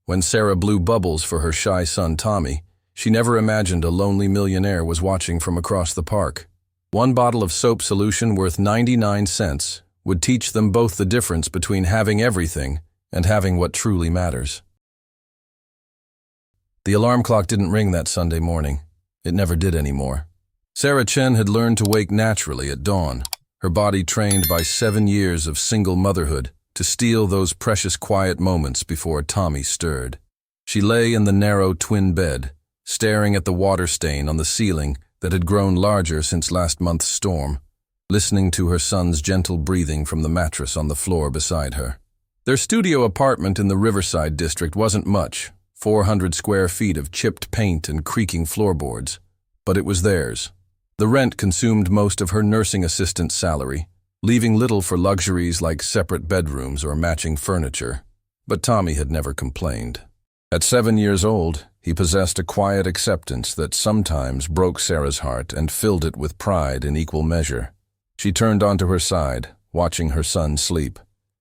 When Sarah blew bubbles for her shy son Tommy, she never imagined a lonely millionaire was watching from across the park. One bottle of soap solution worth 99 cents would teach them both the difference between having everything and having what truly matters. The alarm clock didn't ring that Sunday morning. It never did anymore. Sarah Chen had learned to wake naturally at dawn, her body trained by 7 years of single motherhood to steal those precious quiet moments before Tommy stirred. She lay in the narrow twin bed, staring at the water stain on the ceiling that had grown larger since last month's storm, listening to her son's gentle breathing from the mattress on the floor beside her. Their studio apartment in the Riverside district wasn't much, 400 square feet of chipped paint and creaking floorboards, but it was theirs. The rent consumed most of her nursing assistant's salary, leaving little for luxuries like separate bedrooms or matching furniture. But Tommy had never complained. At 7 years old, he possessed a quiet acceptance that sometimes broke Sarah's heart and filled it with pride in equal measure. She turned onto her side, watching her son sleep.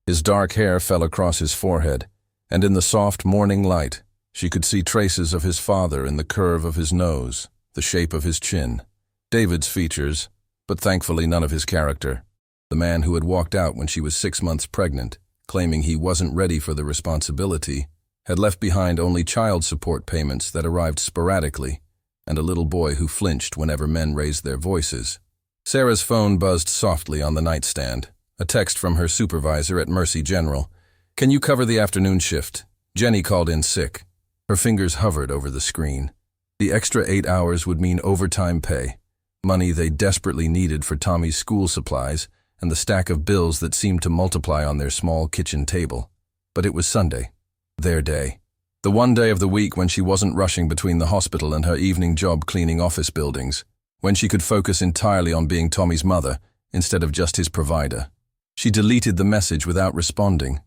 His dark hair fell across his forehead, and in the soft morning light, she could see traces of his father in the curve of his nose, the shape of his chin. David's features, but thankfully none of his character. The man who had walked out when she was 6 months pregnant, claiming he wasn't ready for the responsibility, had left behind only child support payments that arrived sporadically, and a little boy who flinched whenever men raised their voices. Sarah's phone buzzed softly on the nightstand, a text from her supervisor at Mercy General. "Can you cover the afternoon shift? Jenny called in sick." Her fingers hovered over the screen. The extra 8 hours would mean overtime pay, money they desperately needed for Tommy's school supplies and the stack of bills that seemed to multiply on their small kitchen table. But it was Sunday, their day. The one day of the week when she wasn't rushing between the hospital and her evening job cleaning office buildings, when she could focus entirely on being Tommy's mother instead of just his provider. She deleted the message without responding.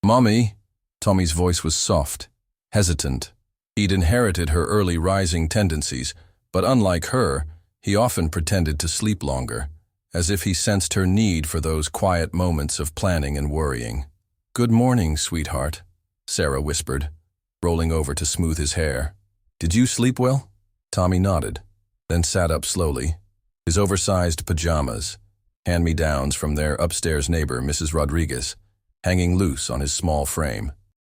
"Mommy?" Tommy's voice was soft, hesitant. He'd inherited her early rising tendencies, but unlike her, he often pretended to sleep longer, as if he sensed her need for those quiet moments of planning and worrying. "Good morning, sweetheart," Sarah whispered, rolling over to smooth his hair. "Did you sleep well?" Tommy nodded, then sat up slowly, his oversized pajamas, hand-me-downs from their upstairs neighbor, Mrs. Rodriguez, hanging loose on his small frame.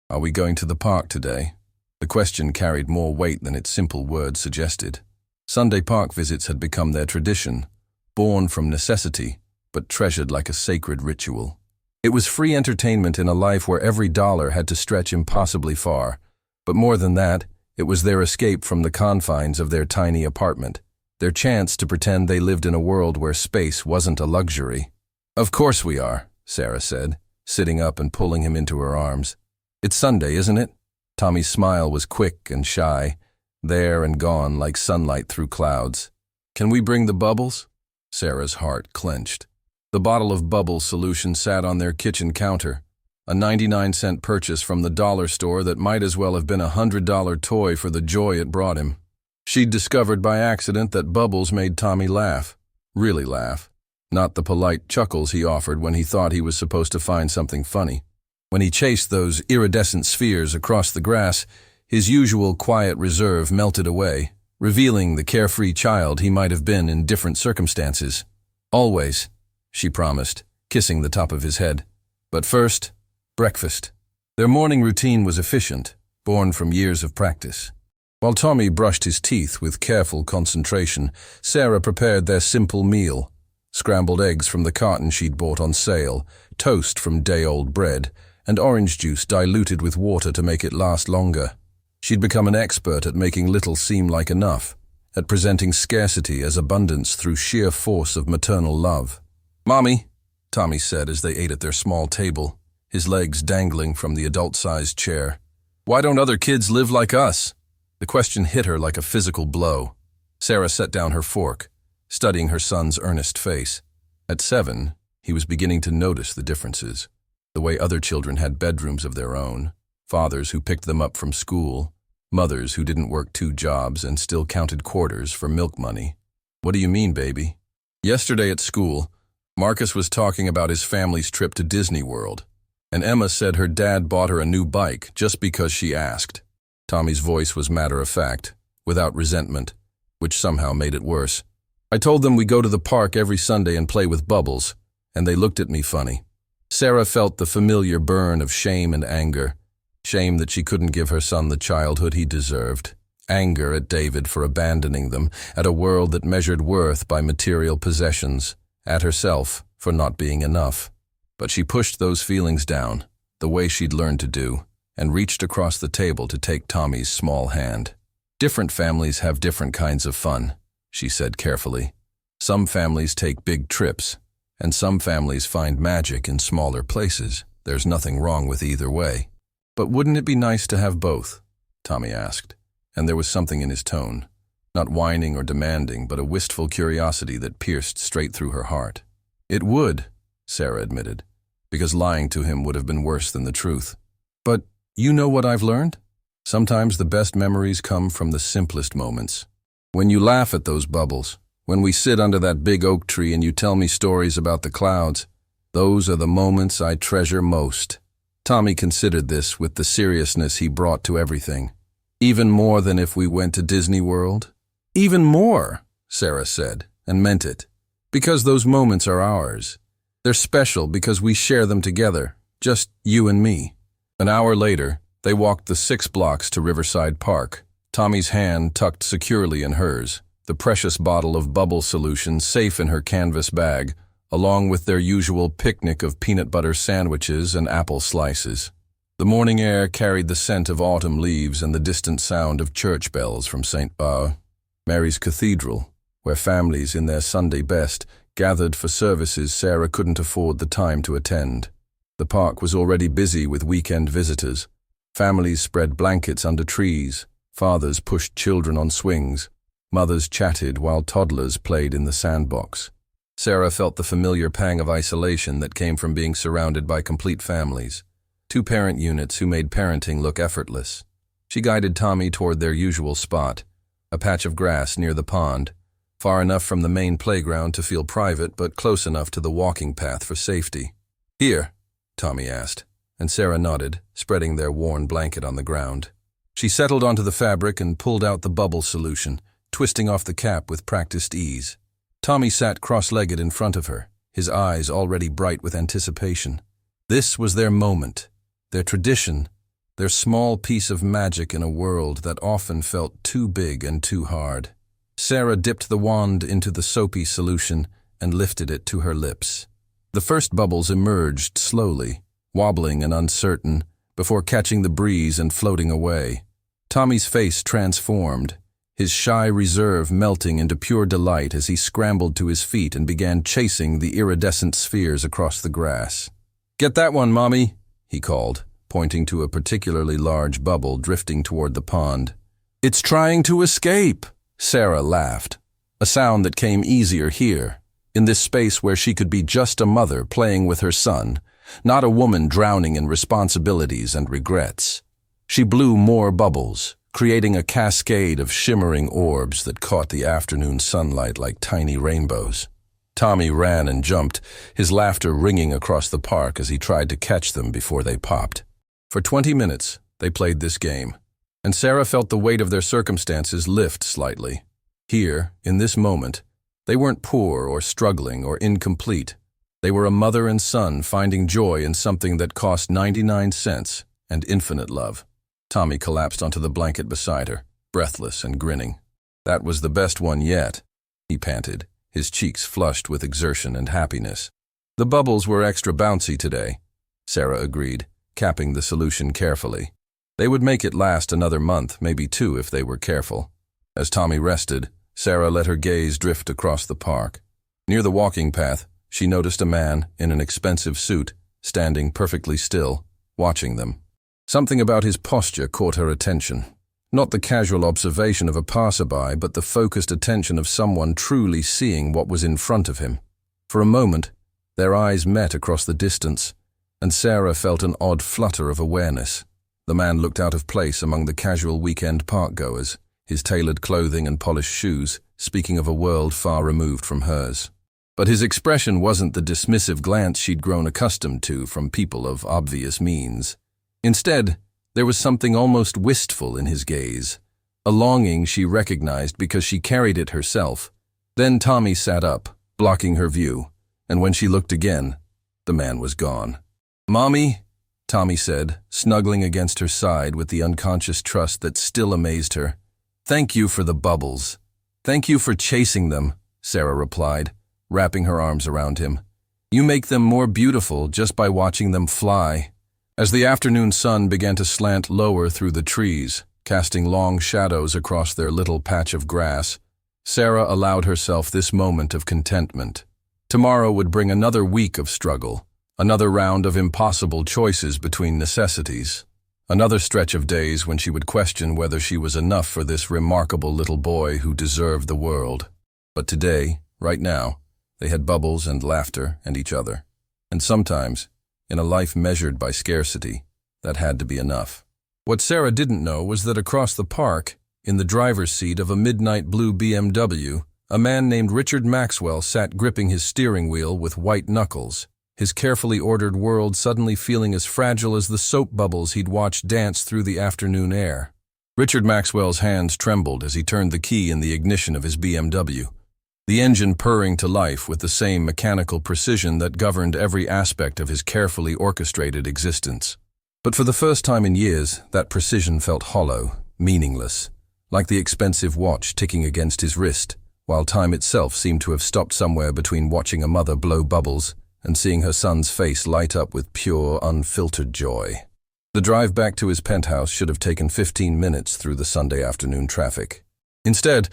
"Are we going to the park today?" The question carried more weight than its simple words suggested. Sunday park visits had become their tradition, born from necessity, but treasured like a sacred ritual. It was free entertainment in a life where every dollar had to stretch impossibly far, but more than that, it was their escape from the confines of their tiny apartment, their chance to pretend they lived in a world where space wasn't a luxury. "Of course we are," Sarah said, sitting up and pulling him into her arms. "It's Sunday, isn't it?" Tommy's smile was quick and shy, there and gone like sunlight through clouds. "Can we bring the bubbles?" Sarah's heart clenched. The bottle of bubble solution sat on their kitchen counter, a 99-cent purchase from the dollar store that might as well have been a $100 toy for the joy it brought him. She'd discovered by accident that bubbles made Tommy laugh, really laugh, not the polite chuckles he offered when he thought he was supposed to find something funny. When he chased those iridescent spheres across the grass, his usual quiet reserve melted away, revealing the carefree child he might have been in different circumstances. "Always," she promised, kissing the top of his head. "But first, breakfast." Their morning routine was efficient, born from years of practice. While Tommy brushed his teeth with careful concentration, Sarah prepared their simple meal: scrambled eggs from the carton she'd bought on sale, toast from day-old bread, and orange juice diluted with water to make it last longer. She'd become an expert at making little seem like enough, at presenting scarcity as abundance through sheer force of maternal love. "Mommy," Tommy said as they ate at their small table, his legs dangling from the adult-sized chair. "Why don't other kids live like us?" The question hit her like a physical blow. Sarah set down her fork, studying her son's earnest face. At 7, he was beginning to notice the differences. The way other children had bedrooms of their own, fathers who picked them up from school, mothers who didn't work 2 jobs and still counted quarters for milk money. "What do you mean, baby?" "Yesterday at school, Marcus was talking about his family's trip to Disney World, And Emma said her dad bought her a new bike just because she asked. Tommy's voice was matter-of-fact, without resentment, which somehow made it worse. I told them we go to the park every Sunday and play with bubbles, and they looked at me funny. Sarah felt the familiar burn of shame and anger. Shame that she couldn't give her son the childhood he deserved. Anger at David for abandoning them, at a world that measured worth by material possessions, at herself for not being enough. But she pushed those feelings down, the way she'd learned to do, and reached across the table to take Tommy's small hand. Different families have different kinds of fun, she said carefully. Some families take big trips, and some families find magic in smaller places. There's nothing wrong with either way. But wouldn't it be nice to have both? Tommy asked, and there was something in his tone, not whining or demanding, but a wistful curiosity that pierced straight through her heart. It would, Sarah admitted, because lying to him would have been worse than the truth. But you know what I've learned? Sometimes the best memories come from the simplest moments. When you laugh at those bubbles, when we sit under that big oak tree and you tell me stories about the clouds, those are the moments I treasure most. Tommy considered this with the seriousness he brought to everything. Even more than if we went to Disney World? Even more, Sarah said, and meant it. Because those moments are ours. They're special because we share them together, just you and me. An hour later, they walked the 6 blocks to Riverside Park, Tommy's hand tucked securely in hers, the precious bottle of bubble solution safe in her canvas bag, along with their usual picnic of peanut butter sandwiches and apple slices. The morning air carried the scent of autumn leaves and the distant sound of church bells from St. Mary's Cathedral, where families in their Sunday best gathered for services Sarah couldn't afford the time to attend. The park was already busy with weekend visitors. Families spread blankets under trees, fathers pushed children on swings, mothers chatted while toddlers played in the sandbox. Sarah felt the familiar pang of isolation that came from being surrounded by complete families, 2 parent units who made parenting look effortless. She guided Tommy toward their usual spot, a patch of grass near the pond, far enough from the main playground to feel private but close enough to the walking path for safety. "Here," Tommy asked, and Sarah nodded, spreading their worn blanket on the ground. She settled onto the fabric and pulled out the bubble solution, twisting off the cap with practiced ease. Tommy sat cross-legged in front of her, his eyes already bright with anticipation. This was their moment, their tradition, their small piece of magic in a world that often felt too big and too hard. Sarah dipped the wand into the soapy solution and lifted it to her lips. The first bubbles emerged slowly, wobbling and uncertain, before catching the breeze and floating away. Tommy's face transformed, his shy reserve melting into pure delight as he scrambled to his feet and began chasing the iridescent spheres across the grass. "Get that one, Mommy," he called, pointing to a particularly large bubble drifting toward the pond. "It's trying to escape," Sarah laughed, a sound that came easier here, in this space where she could be just a mother playing with her son, not a woman drowning in responsibilities and regrets. She blew more bubbles, creating a cascade of shimmering orbs that caught the afternoon sunlight like tiny rainbows. Tommy ran and jumped, his laughter ringing across the park as he tried to catch them before they popped. For 20 minutes, they played this game, and Sarah felt the weight of their circumstances lift slightly. Here, in this moment, they weren't poor or struggling or incomplete. They were a mother and son finding joy in something that cost 99 cents and infinite love. Tommy collapsed onto the blanket beside her, breathless and grinning. "That was the best one yet," he panted, his cheeks flushed with exertion and happiness. "The bubbles were extra bouncy today," Sarah agreed, capping the solution carefully. They would make it last another month, maybe 2 if they were careful. As Tommy rested, Sarah let her gaze drift across the park. Near the walking path, she noticed a man in an expensive suit, standing perfectly still, watching them. Something about his posture caught her attention. Not the casual observation of a passerby, but the focused attention of someone truly seeing what was in front of him. For a moment, their eyes met across the distance, and Sarah felt an odd flutter of awareness. The man looked out of place among the casual weekend park-goers, his tailored clothing and polished shoes speaking of a world far removed from hers. But his expression wasn't the dismissive glance she'd grown accustomed to from people of obvious means. Instead, there was something almost wistful in his gaze, a longing she recognized because she carried it herself. Then Tommy sat up, blocking her view, and when she looked again, the man was gone. "Mommy," Tommy said, snuggling against her side with the unconscious trust that still amazed her. "Thank you for the bubbles. Thank you for chasing them," Sarah replied, wrapping her arms around him. "You make them more beautiful just by watching them fly." As the afternoon sun began to slant lower through the trees, casting long shadows across their little patch of grass, Sarah allowed herself this moment of contentment. Tomorrow would bring another week of struggle, another round of impossible choices between necessities, another stretch of days when she would question whether she was enough for this remarkable little boy who deserved the world. But today, right now, they had bubbles and laughter and each other. And sometimes, in a life measured by scarcity, that had to be enough. What Sarah didn't know was that across the park, in the driver's seat of a midnight blue BMW, a man named Richard Maxwell sat gripping his steering wheel with white knuckles, his carefully ordered world suddenly feeling as fragile as the soap bubbles he'd watched dance through the afternoon air. Richard Maxwell's hands trembled as he turned the key in the ignition of his BMW, the engine purring to life with the same mechanical precision that governed every aspect of his carefully orchestrated existence. But for the first time in years, that precision felt hollow, meaningless, like the expensive watch ticking against his wrist, while time itself seemed to have stopped somewhere between watching a mother blow bubbles and seeing her son's face light up with pure, unfiltered joy. The drive back to his penthouse should have taken 15 minutes through the Sunday afternoon traffic. Instead,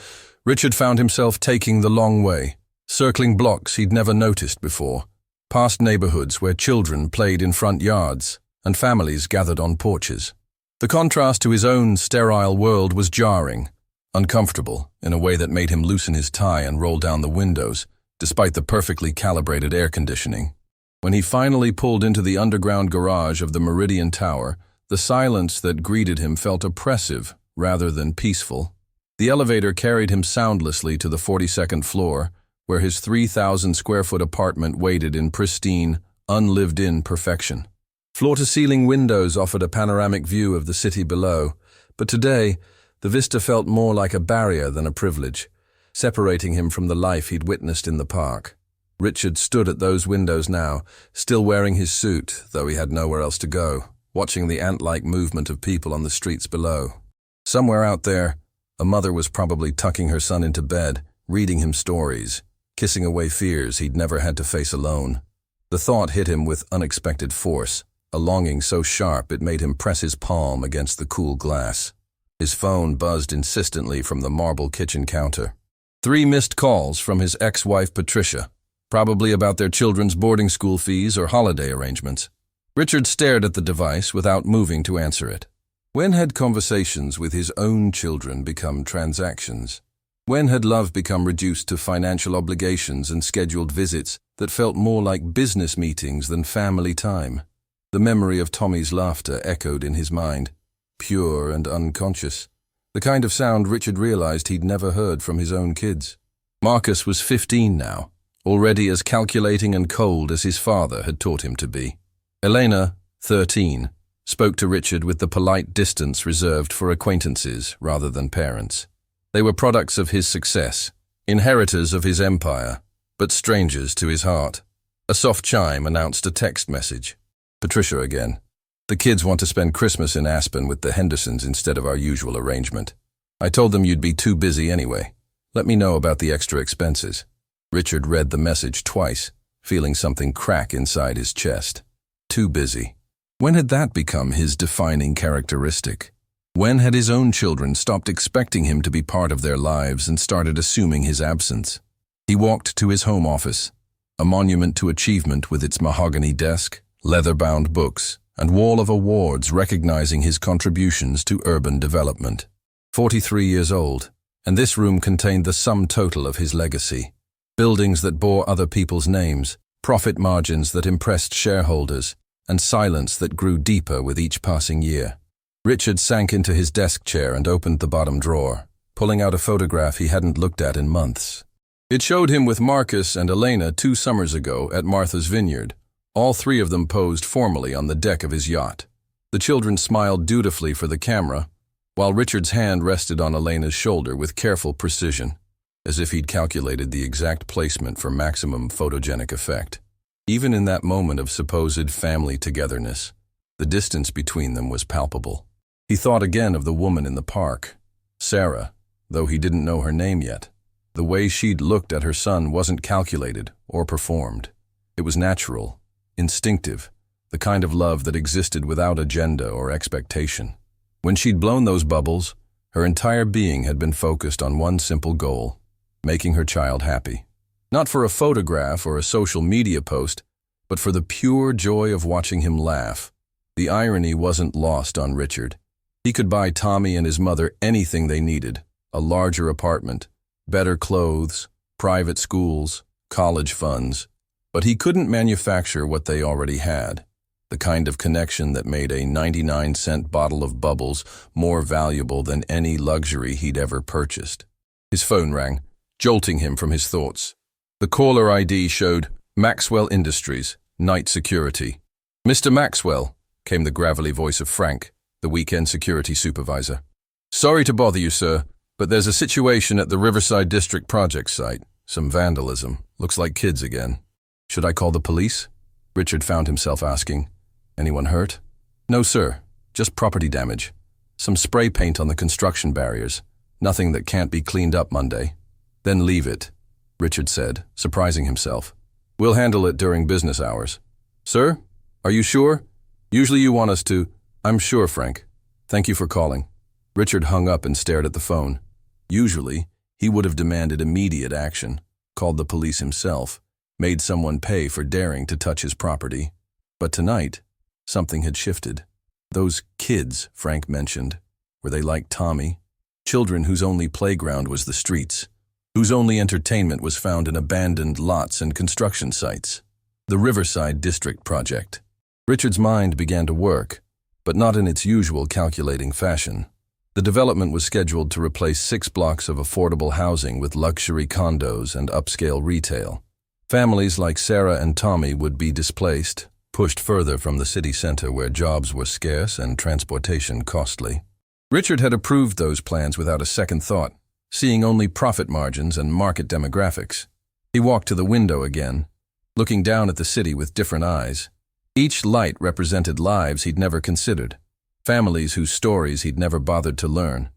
Richard found himself taking the long way, circling blocks he'd never noticed before, past neighborhoods where children played in front yards and families gathered on porches. The contrast to his own sterile world was jarring, uncomfortable in a way that made him loosen his tie and roll down the windows, despite the perfectly calibrated air conditioning. When he finally pulled into the underground garage of the Meridian Tower, the silence that greeted him felt oppressive rather than peaceful. The elevator carried him soundlessly to the 42nd floor, where his 3,000-square-foot apartment waited in pristine, unlived-in perfection. Floor-to-ceiling windows offered a panoramic view of the city below, but today, the vista felt more like a barrier than a privilege, separating him from the life he'd witnessed in the park. Richard stood at those windows now, still wearing his suit, though he had nowhere else to go, watching the ant-like movement of people on the streets below. Somewhere out there, a mother was probably tucking her son into bed, reading him stories, kissing away fears he'd never had to face alone. The thought hit him with unexpected force, a longing so sharp it made him press his palm against the cool glass. His phone buzzed insistently from the marble kitchen counter. 3 missed calls from his ex-wife Patricia, probably about their children's boarding school fees or holiday arrangements. Richard stared at the device without moving to answer it. When had conversations with his own children become transactions? When had love become reduced to financial obligations and scheduled visits that felt more like business meetings than family time? The memory of Tommy's laughter echoed in his mind, pure and unconscious, the kind of sound Richard realized he'd never heard from his own kids. Marcus was 15 now, already as calculating and cold as his father had taught him to be. Elena, 13, spoke to Richard with the polite distance reserved for acquaintances rather than parents. They were products of his success, inheritors of his empire, but strangers to his heart. A soft chime announced a text message. Patricia again. "The kids want to spend Christmas in Aspen with the Hendersons instead of our usual arrangement. I told them you'd be too busy anyway. Let me know about the extra expenses." Richard read the message twice, feeling something crack inside his chest. Too busy. When had that become his defining characteristic? When had his own children stopped expecting him to be part of their lives and started assuming his absence? He walked to his home office, a monument to achievement with its mahogany desk, leather-bound books, and wall of awards recognizing his contributions to urban development. 43 years old, and this room contained the sum total of his legacy. Buildings that bore other people's names, profit margins that impressed shareholders, and silence that grew deeper with each passing year. Richard sank into his desk chair and opened the bottom drawer, pulling out a photograph he hadn't looked at in months. It showed him with Marcus and Elena 2 summers ago at Martha's Vineyard. All 3 of them posed formally on the deck of his yacht. The children smiled dutifully for the camera, while Richard's hand rested on Elena's shoulder with careful precision, as if he'd calculated the exact placement for maximum photogenic effect. Even in that moment of supposed family togetherness, the distance between them was palpable. He thought again of the woman in the park, Sarah, though he didn't know her name yet. The way she'd looked at her son wasn't calculated or performed. It was natural, instinctive, the kind of love that existed without agenda or expectation. When she'd blown those bubbles, her entire being had been focused on one simple goal: making her child happy. Not for a photograph or a social media post, but for the pure joy of watching him laugh. The irony wasn't lost on Richard. He could buy Tommy and his mother anything they needed: a larger apartment, better clothes, private schools, college funds. But he couldn't manufacture what they already had, the kind of connection that made a 99-cent bottle of bubbles more valuable than any luxury he'd ever purchased. His phone rang, jolting him from his thoughts. The caller ID showed Maxwell Industries, Night Security. "Mr. Maxwell," came the gravelly voice of Frank, the weekend security supervisor. "Sorry to bother you, sir, but there's a situation at the Riverside District project site. Some vandalism. Looks like kids again." "Should I call the police?" Richard found himself asking. "Anyone hurt?" "No, sir. Just property damage. Some spray paint on the construction barriers. Nothing that can't be cleaned up Monday." "Then leave it," Richard said, surprising himself. "We'll handle it during business hours." "Sir? Are you sure? Usually you want us to—" "I'm sure, Frank. Thank you for calling." Richard hung up and stared at the phone. Usually, he would have demanded immediate action, called the police himself, made someone pay for daring to touch his property. But tonight, something had shifted. Those kids Frank mentioned, were they like Tommy? Children whose only playground was the streets, whose only entertainment was found in abandoned lots and construction sites. The Riverside District project. Richard's mind began to work, but not in its usual calculating fashion. The development was scheduled to replace 6 blocks of affordable housing with luxury condos and upscale retail. Families like Sarah and Tommy would be displaced, pushed further from the city center where jobs were scarce and transportation costly. Richard had approved those plans without a second thought, seeing only profit margins and market demographics. He walked to the window again, looking down at the city with different eyes. Each light represented lives he'd never considered, families whose stories he'd never bothered to learn.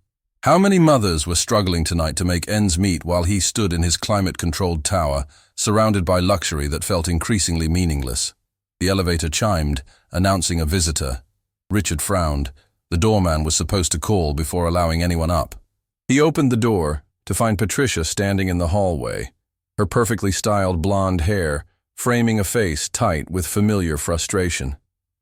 How many mothers were struggling tonight to make ends meet while he stood in his climate-controlled tower, surrounded by luxury that felt increasingly meaningless? The elevator chimed, announcing a visitor. Richard frowned. The doorman was supposed to call before allowing anyone up. He opened the door to find Patricia standing in the hallway, her perfectly styled blonde hair framing a face tight with familiar frustration.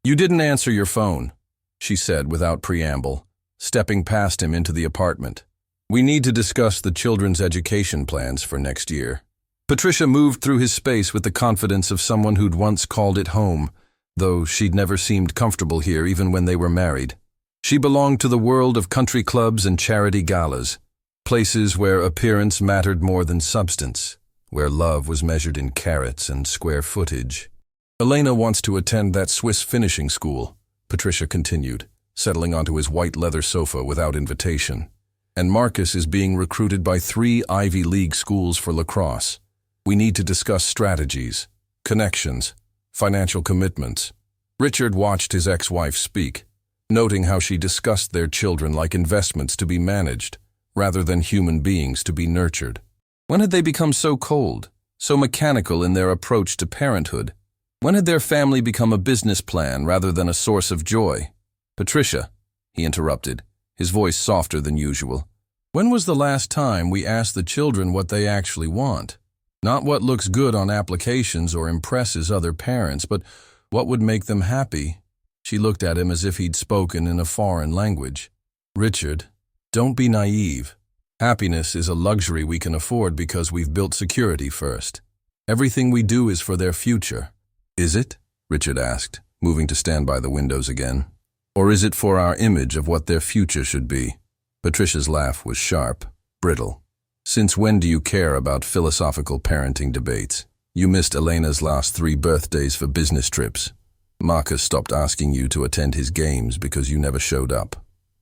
"You didn't answer your phone," she said without preamble, stepping past him into the apartment. "We need to discuss the children's education plans for next year." Patricia moved through his space with the confidence of someone who'd once called it home, though she'd never seemed comfortable here even when they were married. She belonged to the world of country clubs and charity galas, places where appearance mattered more than substance, where love was measured in carats and square footage. "Elena wants to attend that Swiss finishing school," Patricia continued, settling onto his white leather sofa without invitation. "And Marcus is being recruited by 3 Ivy League schools for lacrosse. We need to discuss strategies, connections, financial commitments." Richard watched his ex-wife speak, noting how she discussed their children like investments to be managed, rather than human beings to be nurtured. When had they become so cold, so mechanical in their approach to parenthood? When had their family become a business plan rather than a source of joy? "Patricia," he interrupted, his voice softer than usual. "When was the last time we asked the children what they actually want? Not what looks good on applications or impresses other parents, but what would make them happy?" She looked at him as if he'd spoken in a foreign language. "Richard, don't be naive. Happiness is a luxury we can afford because we've built security first. Everything we do is for their future." "Is it?" Richard asked, moving to stand by the windows again. "Or is it for our image of what their future should be?" Patricia's laugh was sharp, brittle. Since when do you care about philosophical parenting debates? You missed Elena's last 3 birthdays for business trips. Marcus stopped asking you to attend his games because you never showed up.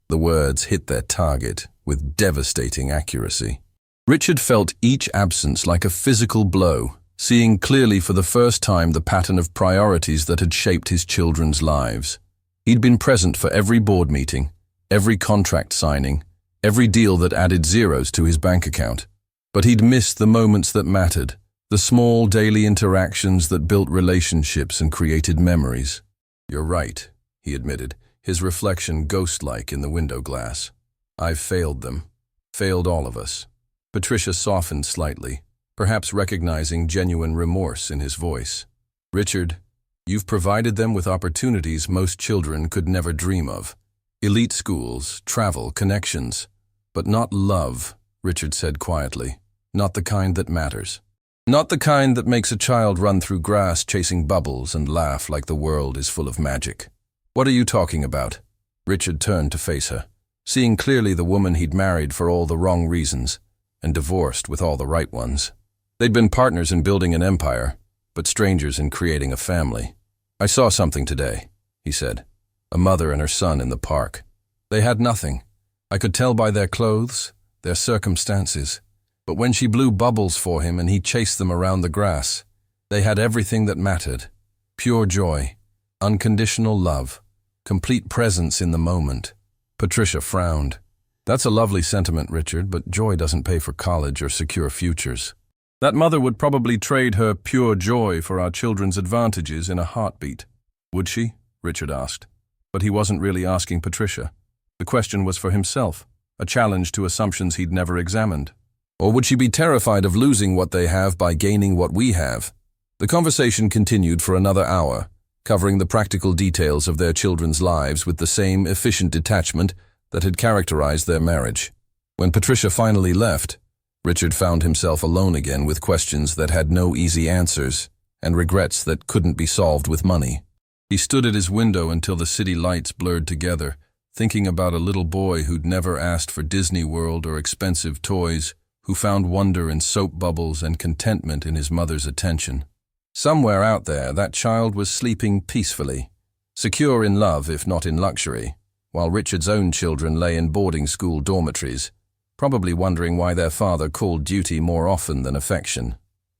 The words hit their target with devastating accuracy. Richard felt each absence like a physical blow, seeing clearly for the first time the pattern of priorities that had shaped his children's lives. He'd been present for every board meeting, every contract signing, every deal that added zeros to his bank account. But he'd missed the moments that mattered, the small daily interactions that built relationships and created memories. "You're right," he admitted, his reflection ghost-like in the window glass. "I've failed them. Failed all of us." Patricia softened slightly, perhaps recognizing genuine remorse in his voice. "Richard, you've provided them with opportunities most children could never dream of. Elite schools, travel, connections. But not love," Richard said quietly. "Not the kind that matters. Not the kind that makes a child run through grass chasing bubbles and laugh like the world is full of magic." "What are you talking about?" Richard turned to face her, seeing clearly the woman he'd married for all the wrong reasons and divorced with all the right ones. They'd been partners in building an empire, but strangers in creating a family. "I saw something today," he said. "A mother and her son in the park. They had nothing. I could tell by their clothes, their circumstances. But when she blew bubbles for him and he chased them around the grass, they had everything that mattered. Pure joy, unconditional love, complete presence in the moment." Patricia frowned. "That's a lovely sentiment, Richard, but joy doesn't pay for college or secure futures. That mother would probably trade her pure joy for our children's advantages in a heartbeat." "Would she?" Richard asked. But he wasn't really asking Patricia. The question was for himself, a challenge to assumptions he'd never examined. Or would she be terrified of losing what they have by gaining what we have? The conversation continued for another hour, covering the practical details of their children's lives with the same efficient detachment that had characterized their marriage. When Patricia finally left, Richard found himself alone again with questions that had no easy answers and regrets that couldn't be solved with money. He stood at his window until the city lights blurred together, thinking about a little boy who'd never asked for Disney World or expensive toys, who found wonder in soap bubbles and contentment in his mother's attention. Somewhere out there, that child was sleeping peacefully, secure in love if not in luxury, while Richard's own children lay in boarding school dormitories, probably wondering why their father called duty more often than affection.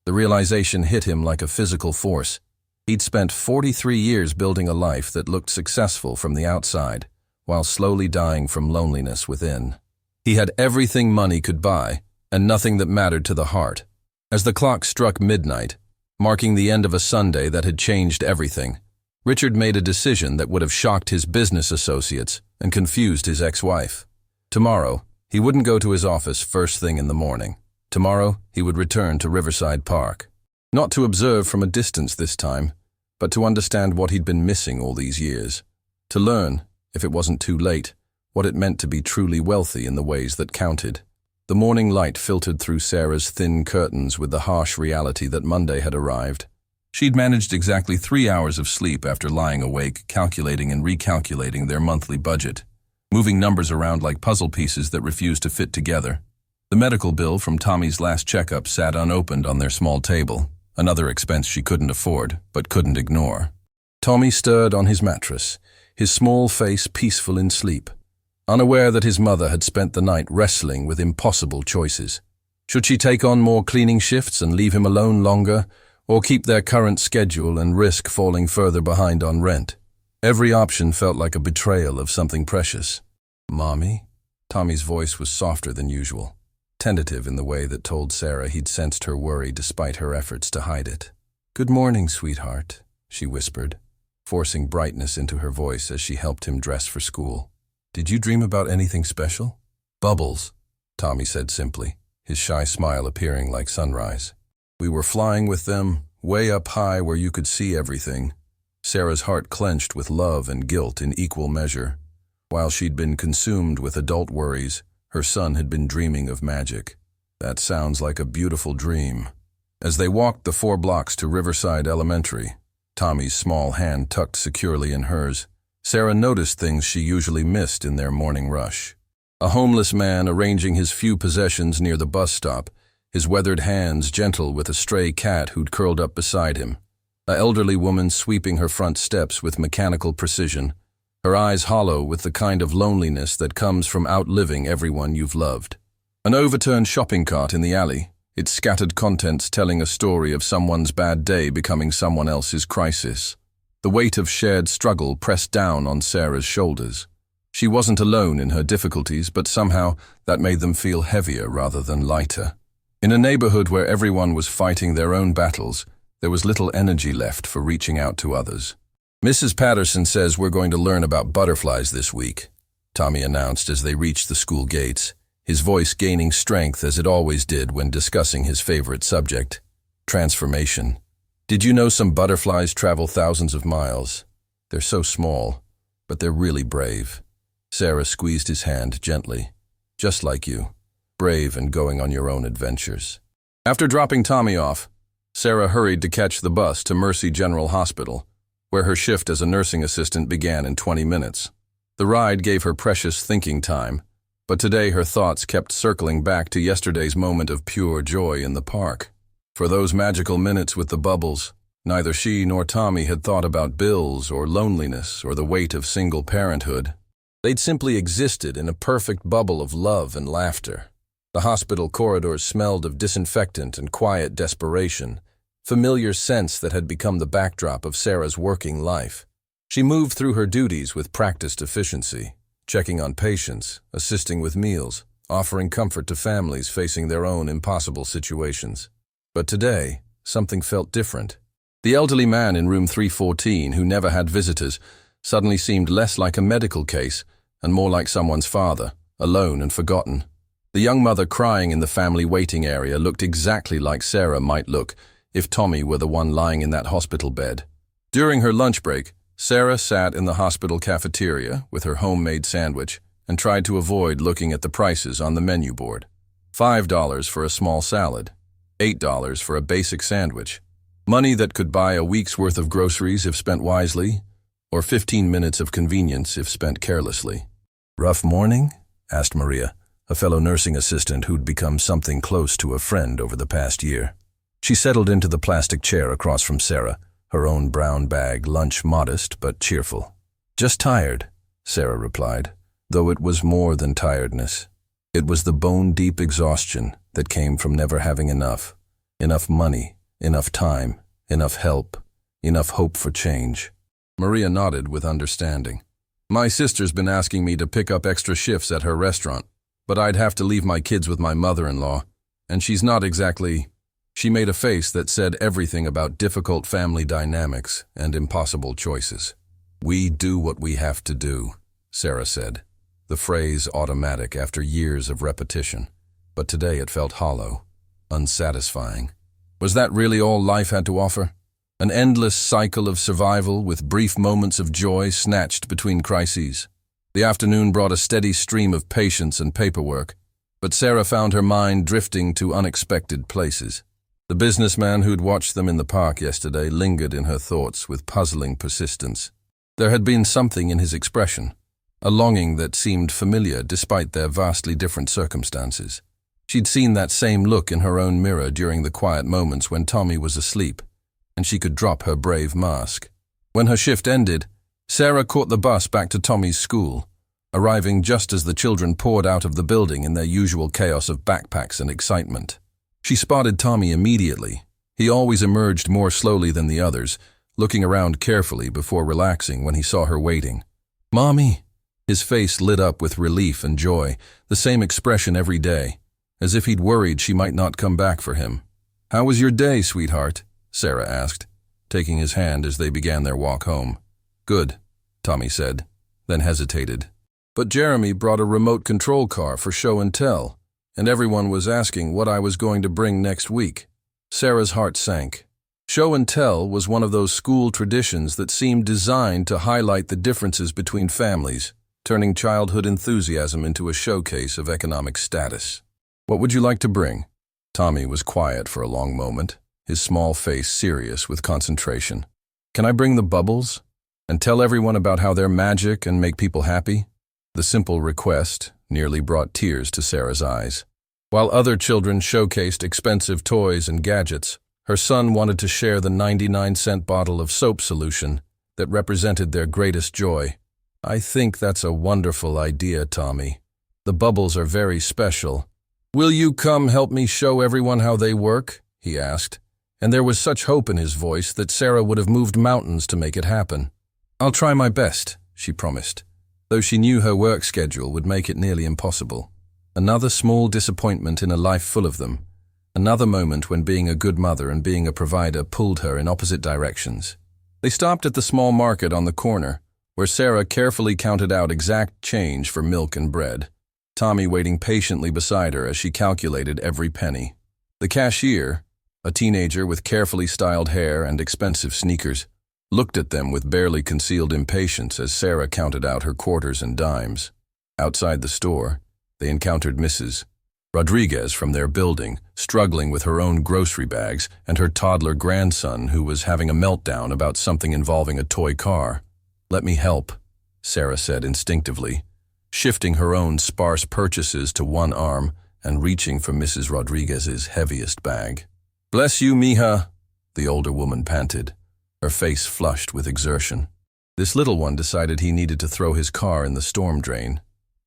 The realization hit him like a physical force. He'd spent 43 years building a life that looked successful from the outside, while slowly dying from loneliness within. He had everything money could buy, and nothing that mattered to the heart. As the clock struck midnight, marking the end of a Sunday that had changed everything, Richard made a decision that would have shocked his business associates and confused his ex-wife. Tomorrow, he wouldn't go to his office first thing in the morning. Tomorrow, he would return to Riverside Park. Not to observe from a distance this time, but to understand what he'd been missing all these years. To learn, if it wasn't too late, what it meant to be truly wealthy in the ways that counted. The morning light filtered through Sarah's thin curtains with the harsh reality that Monday had arrived. She'd managed exactly 3 hours of sleep after lying awake, calculating and recalculating their monthly budget, moving numbers around like puzzle pieces that refused to fit together. The medical bill from Tommy's last checkup sat unopened on their small table, another expense she couldn't afford, but couldn't ignore. Tommy stirred on his mattress, his small face peaceful in sleep, unaware that his mother had spent the night wrestling with impossible choices. Should she take on more cleaning shifts and leave him alone longer, or keep their current schedule and risk falling further behind on rent? Every option felt like a betrayal of something precious. "Mommy?" Tommy's voice was softer than usual, tentative in the way that told Sarah he'd sensed her worry despite her efforts to hide it. "Good morning, sweetheart," she whispered, forcing brightness into her voice as she helped him dress for school. "Did you dream about anything special?" "Bubbles," Tommy said simply, his shy smile appearing like sunrise. "We were flying with them, way up high where you could see everything." Sarah's heart clenched with love and guilt in equal measure. While she'd been consumed with adult worries, her son had been dreaming of magic. "That sounds like a beautiful dream." As they walked the 4 blocks to Riverside Elementary, Tommy's small hand tucked securely in hers, Sarah noticed things she usually missed in their morning rush. A homeless man arranging his few possessions near the bus stop, his weathered hands gentle with a stray cat who'd curled up beside him. An elderly woman sweeping her front steps with mechanical precision, her eyes hollow with the kind of loneliness that comes from outliving everyone you've loved. An overturned shopping cart in the alley, its scattered contents telling a story of someone's bad day becoming someone else's crisis. The weight of shared struggle pressed down on Sarah's shoulders. She wasn't alone in her difficulties, but somehow that made them feel heavier rather than lighter. In a neighborhood where everyone was fighting their own battles, there was little energy left for reaching out to others. "Mrs. Patterson says we're going to learn about butterflies this week," Tommy announced as they reached the school gates, his voice gaining strength as it always did when discussing his favorite subject, transformation. "Did you know some butterflies travel thousands of miles? They're so small, but they're really brave." Sarah squeezed his hand gently. "Just like you, brave and going on your own adventures." After dropping Tommy off, Sarah hurried to catch the bus to Mercy General Hospital, where her shift as a nursing assistant began in 20 minutes. The ride gave her precious thinking time, but today her thoughts kept circling back to yesterday's moment of pure joy in the park. For those magical minutes with the bubbles, neither she nor Tommy had thought about bills or loneliness or the weight of single parenthood. They'd simply existed in a perfect bubble of love and laughter. The hospital corridors smelled of disinfectant and quiet desperation, familiar scents that had become the backdrop of Sarah's working life. She moved through her duties with practiced efficiency, checking on patients, assisting with meals, offering comfort to families facing their own impossible situations. But today, something felt different. The elderly man in room 314, who never had visitors, suddenly seemed less like a medical case and more like someone's father, alone and forgotten. The young mother crying in the family waiting area looked exactly like Sarah might look if Tommy were the one lying in that hospital bed. During her lunch break, Sarah sat in the hospital cafeteria with her homemade sandwich and tried to avoid looking at the prices on the menu board. $5 for a small salad, $8 for a basic sandwich. Money that could buy a week's worth of groceries if spent wisely, or 15 minutes of convenience if spent carelessly. "Rough morning?" asked Maria, a fellow nursing assistant who'd become something close to a friend over the past year. She settled into the plastic chair across from Sarah, her own brown bag lunch modest but cheerful. "Just tired," Sarah replied, though it was more than tiredness. It was the bone-deep exhaustion that came from never having enough. Enough money, enough time, enough help, enough hope for change. Maria nodded with understanding. "My sister's been asking me to pick up extra shifts at her restaurant, but I'd have to leave my kids with my mother-in-law, and she's not exactly—" She made a face that said everything about difficult family dynamics and impossible choices. "We do what we have to do," Sarah said, the phrase automatic after years of repetition. But today it felt hollow, unsatisfying. Was that really all life had to offer? An endless cycle of survival with brief moments of joy snatched between crises. The afternoon brought a steady stream of patience and paperwork, but Sarah found her mind drifting to unexpected places. The businessman who'd watched them in the park yesterday lingered in her thoughts with puzzling persistence. There had been something in his expression, a longing that seemed familiar despite their vastly different circumstances. She'd seen that same look in her own mirror during the quiet moments when Tommy was asleep, and she could drop her brave mask. When her shift ended, Sarah caught the bus back to Tommy's school, arriving just as the children poured out of the building in their usual chaos of backpacks and excitement. She spotted Tommy immediately. He always emerged more slowly than the others, looking around carefully before relaxing when he saw her waiting. "Mommy!" His face lit up with relief and joy, the same expression every day, as if he'd worried she might not come back for him. "How was your day, sweetheart?" Sarah asked, taking his hand as they began their walk home. "Good," Tommy said, then hesitated. "But Jeremy brought a remote control car for show and tell, and everyone was asking what I was going to bring next week." Sarah's heart sank. Show and tell was one of those school traditions that seemed designed to highlight the differences between families, turning childhood enthusiasm into a showcase of economic status. "What would you like to bring?" Tommy was quiet for a long moment, his small face serious with concentration. "Can I bring the bubbles? And tell everyone about how they're magic and make people happy?" The simple request, nearly brought tears to Sarah's eyes. While other children showcased expensive toys and gadgets, her son wanted to share the 99-cent bottle of soap solution that represented their greatest joy. "I think that's a wonderful idea, Tommy. The bubbles are very special. Will you come help me show everyone how they work?" he asked, and there was such hope in his voice that Sarah would have moved mountains to make it happen. "I'll try my best," she promised, though she knew her work schedule would make it nearly impossible. Another small disappointment in a life full of them. Another moment when being a good mother and being a provider pulled her in opposite directions. They stopped at the small market on the corner, where Sarah carefully counted out exact change for milk and bread, Tommy waiting patiently beside her as she calculated every penny. The cashier, a teenager with carefully styled hair and expensive sneakers, looked at them with barely concealed impatience as Sarah counted out her quarters and dimes. Outside the store, they encountered Mrs. Rodriguez from their building, struggling with her own grocery bags, and her toddler grandson who was having a meltdown about something involving a toy car. "Let me help," Sarah said instinctively, shifting her own sparse purchases to one arm and reaching for Mrs. Rodriguez's heaviest bag. "Bless you, mija," the older woman panted, her face flushed with exertion. This little one decided he needed to throw his car in the storm drain.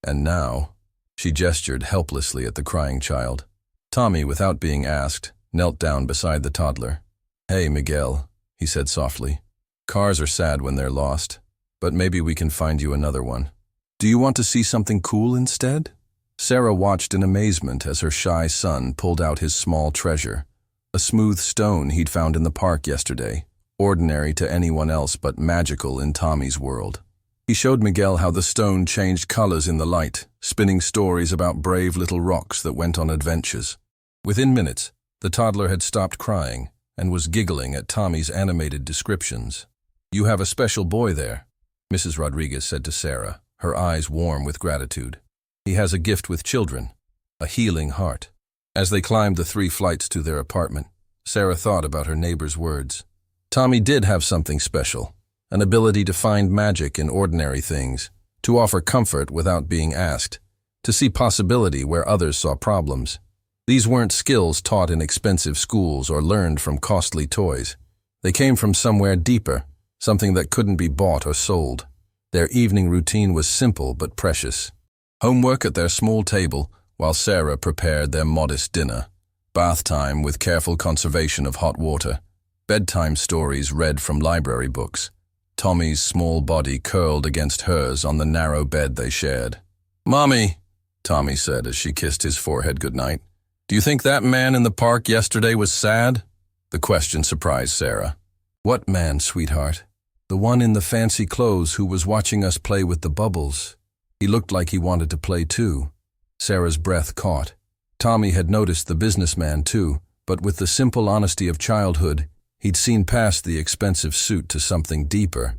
And now, she gestured helplessly at the crying child. Tommy, without being asked, knelt down beside the toddler. "Hey, Miguel," he said softly. "Cars are sad when they're lost, but maybe we can find you another one. Do you want to see something cool instead?" Sarah watched in amazement as her shy son pulled out his small treasure, a smooth stone he'd found in the park yesterday, ordinary to anyone else but magical in Tommy's world. He showed Miguel how the stone changed colors in the light, spinning stories about brave little rocks that went on adventures. Within minutes, the toddler had stopped crying and was giggling at Tommy's animated descriptions. "You have a special boy there," Mrs. Rodriguez said to Sarah, her eyes warm with gratitude. "He has a gift with children, a healing heart." As they climbed the 3 flights to their apartment, Sarah thought about her neighbor's words. Tommy did have something special. An ability to find magic in ordinary things, to offer comfort without being asked, to see possibility where others saw problems. These weren't skills taught in expensive schools or learned from costly toys. They came from somewhere deeper, something that couldn't be bought or sold. Their evening routine was simple but precious. Homework at their small table while Sarah prepared their modest dinner. Bath time with careful conservation of hot water. Bedtime stories read from library books. Tommy's small body curled against hers on the narrow bed they shared. "Mommy," Tommy said as she kissed his forehead goodnight, "do you think that man in the park yesterday was sad?" The question surprised Sarah. "What man, sweetheart?" "The one in the fancy clothes who was watching us play with the bubbles. He looked like he wanted to play too." Sarah's breath caught. Tommy had noticed the businessman too, but with the simple honesty of childhood, he'd seen past the expensive suit to something deeper.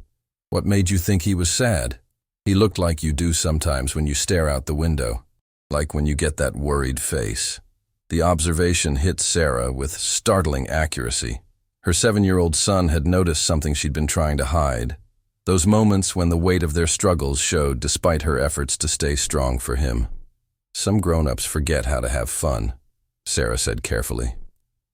"What made you think he was sad?" "He looked like you do sometimes when you stare out the window, like when you get that worried face." The observation hit Sarah with startling accuracy. Her 7-year-old son had noticed something she'd been trying to hide. Those moments when the weight of their struggles showed despite her efforts to stay strong for him. "Some grown-ups forget how to have fun," Sarah said carefully.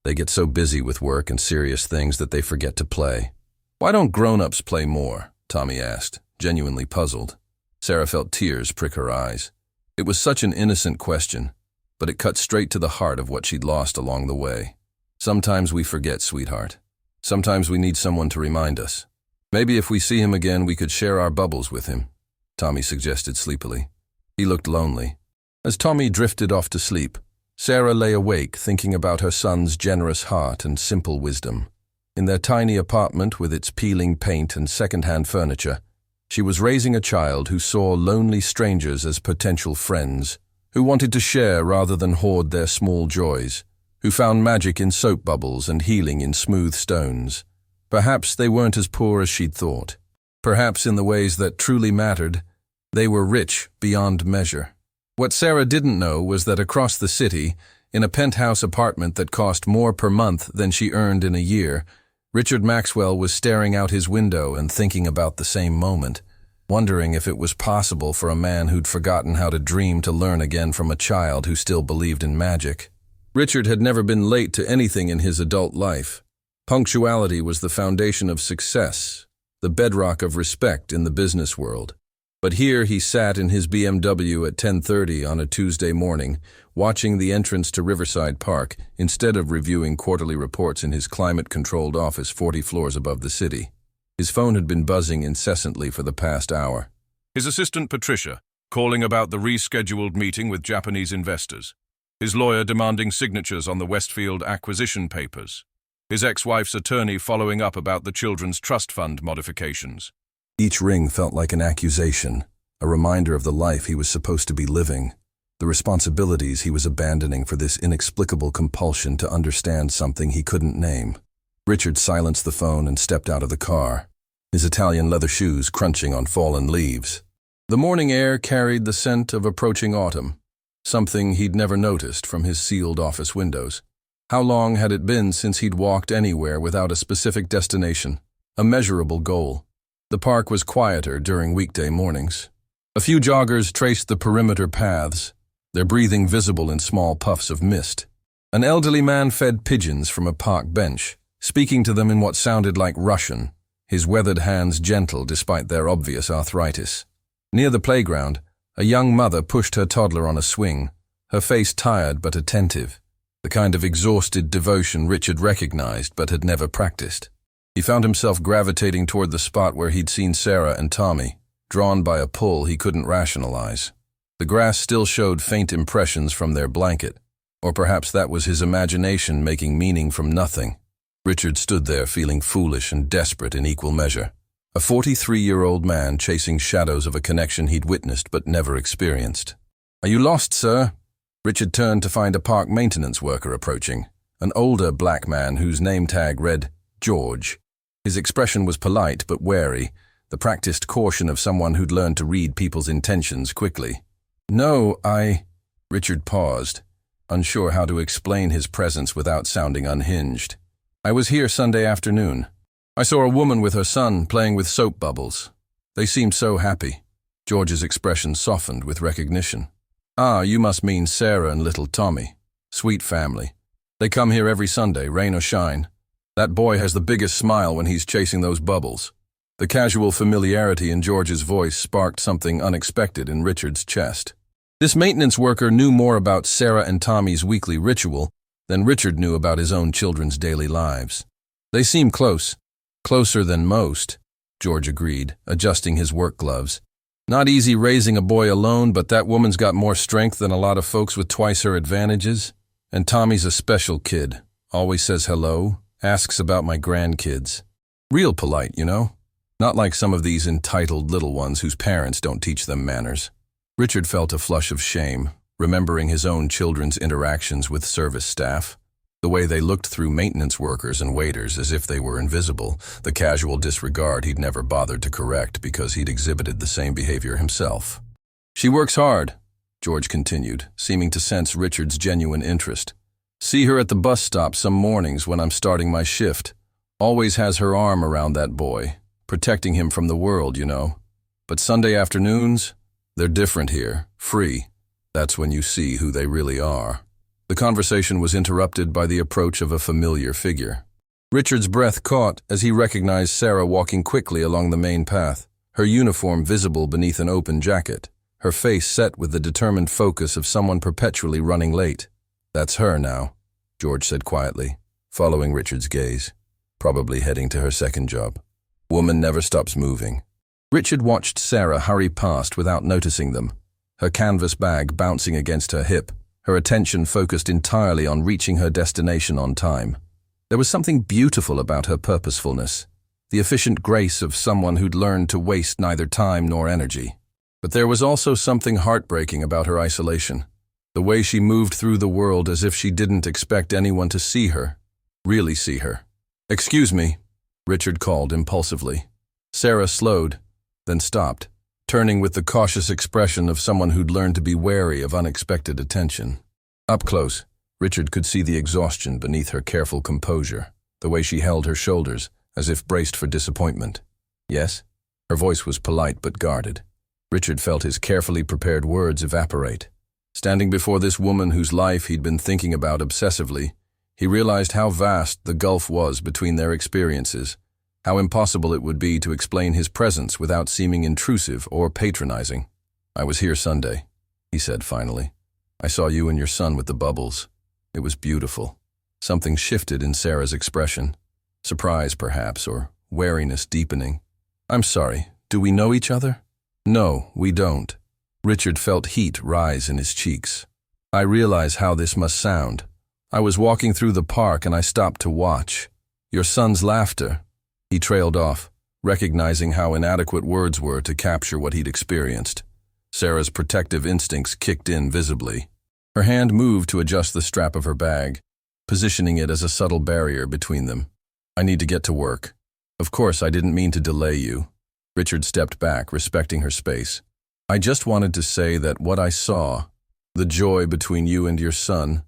"They get so busy with work and serious things that they forget to play." "Why don't grown-ups play more?" Tommy asked, genuinely puzzled. Sarah felt tears prick her eyes. It was such an innocent question, but it cut straight to the heart of what she'd lost along the way. "Sometimes we forget, sweetheart. Sometimes we need someone to remind us. Maybe if we see him again, we could share our bubbles with him," Tommy suggested sleepily. He looked lonely. As Tommy drifted off to sleep, Sarah lay awake thinking about her son's generous heart and simple wisdom. In their tiny apartment with its peeling paint and second-hand furniture, she was raising a child who saw lonely strangers as potential friends, who wanted to share rather than hoard their small joys, who found magic in soap bubbles and healing in smooth stones. Perhaps they weren't as poor as she'd thought. Perhaps in the ways that truly mattered, they were rich beyond measure. What Sarah didn't know was that across the city, in a penthouse apartment that cost more per month than she earned in a year, Richard Maxwell was staring out his window and thinking about the same moment. wondering if it was possible for a man who'd forgotten how to dream to learn again from a child who still believed in magic. Richard had never been late to anything in his adult life. Punctuality was the foundation of success, the bedrock of respect in the business world. But here he sat in his BMW at 10:30 on a Tuesday morning, watching the entrance to Riverside Park instead of reviewing quarterly reports in his climate-controlled office 40 floors above the city. His phone had been buzzing incessantly for the past hour. His assistant Patricia, calling about the rescheduled meeting with Japanese investors. His lawyer demanding signatures on the Westfield acquisition papers. His ex-wife's attorney following up about the children's trust fund modifications. Each ring felt like an accusation, a reminder of the life he was supposed to be living, the responsibilities he was abandoning for this inexplicable compulsion to understand something he couldn't name. Richard silenced the phone and stepped out of the car, his Italian leather shoes crunching on fallen leaves. The morning air carried the scent of approaching autumn, something he'd never noticed from his sealed office windows. How long had it been since he'd walked anywhere without a specific destination, a measurable goal? The park was quieter during weekday mornings. A few joggers traced the perimeter paths, their breathing visible in small puffs of mist. An elderly man fed pigeons from a park bench, speaking to them in what sounded like Russian, his weathered hands gentle despite their obvious arthritis. Near the playground, a young mother pushed her toddler on a swing, her face tired but attentive, the kind of exhausted devotion Richard recognized but had never practiced. He found himself gravitating toward the spot where he'd seen Sarah and Tommy, drawn by a pull he couldn't rationalize. The grass still showed faint impressions from their blanket, or perhaps that was his imagination making meaning from nothing. Richard stood there feeling foolish and desperate in equal measure. A 43-year-old man chasing shadows of a connection he'd witnessed but never experienced. "Are you lost, sir?" Richard turned to find a park maintenance worker approaching, an older black man whose name tag read George. His expression was polite but wary, the practiced caution of someone who'd learned to read people's intentions quickly. "No, Richard paused, unsure how to explain his presence without sounding unhinged. "I was here Sunday afternoon. I saw a woman with her son playing with soap bubbles. They seemed so happy." George's expression softened with recognition. "Ah, you must mean Sarah and little Tommy. Sweet family. They come here every Sunday, rain or shine. That boy has the biggest smile when he's chasing those bubbles." The casual familiarity in George's voice sparked something unexpected in Richard's chest. This maintenance worker knew more about Sarah and Tommy's weekly ritual than Richard knew about his own children's daily lives. "They seem close. Closer than most," George agreed, adjusting his work gloves. "Not easy raising a boy alone, but that woman's got more strength than a lot of folks with twice her advantages. And Tommy's a special kid. Always says hello, asks about my grandkids. Real polite, you know? Not like some of these entitled little ones whose parents don't teach them manners." Richard felt a flush of shame, remembering his own children's interactions with service staff. The way they looked through maintenance workers and waiters as if they were invisible, the casual disregard he'd never bothered to correct because he'd exhibited the same behavior himself. "She works hard," George continued, seeming to sense Richard's genuine interest. "See her at the bus stop some mornings when I'm starting my shift. Always has her arm around that boy, protecting him from the world, you know. But Sunday afternoons, they're different here, free. That's when you see who they really are." The conversation was interrupted by the approach of a familiar figure. Richard's breath caught as he recognized Sarah walking quickly along the main path, her uniform visible beneath an open jacket, her face set with the determined focus of someone perpetually running late. "That's her now," George said quietly, following Richard's gaze. "Probably heading to her second job. Woman never stops moving." Richard watched Sarah hurry past without noticing them, her canvas bag bouncing against her hip, her attention focused entirely on reaching her destination on time. There was something beautiful about her purposefulness, the efficient grace of someone who'd learned to waste neither time nor energy. But there was also something heartbreaking about her isolation, the way she moved through the world as if she didn't expect anyone to see her, really see her. "Excuse me," Richard called impulsively. Sarah slowed, then stopped, turning with the cautious expression of someone who'd learned to be wary of unexpected attention. Up close, Richard could see the exhaustion beneath her careful composure, the way she held her shoulders, as if braced for disappointment. "Yes?" Her voice was polite but guarded. Richard felt his carefully prepared words evaporate. Standing before this woman whose life he'd been thinking about obsessively, he realized how vast the gulf was between their experiences, how impossible it would be to explain his presence without seeming intrusive or patronizing. "I was here Sunday," he said finally. "I saw you and your son with the bubbles. It was beautiful." Something shifted in Sarah's expression. Surprise, perhaps, or wariness deepening. "I'm sorry, do we know each other?" "No, we don't." Richard felt heat rise in his cheeks. "I realize how this must sound. I was walking through the park and I stopped to watch. Your son's laughter." He trailed off, recognizing how inadequate words were to capture what he'd experienced. Sarah's protective instincts kicked in visibly. Her hand moved to adjust the strap of her bag, positioning it as a subtle barrier between them. "I need to get to work. Of course, I didn't mean to delay you." Richard stepped back, respecting her space. "I just wanted to say that what I saw, the joy between you and your son,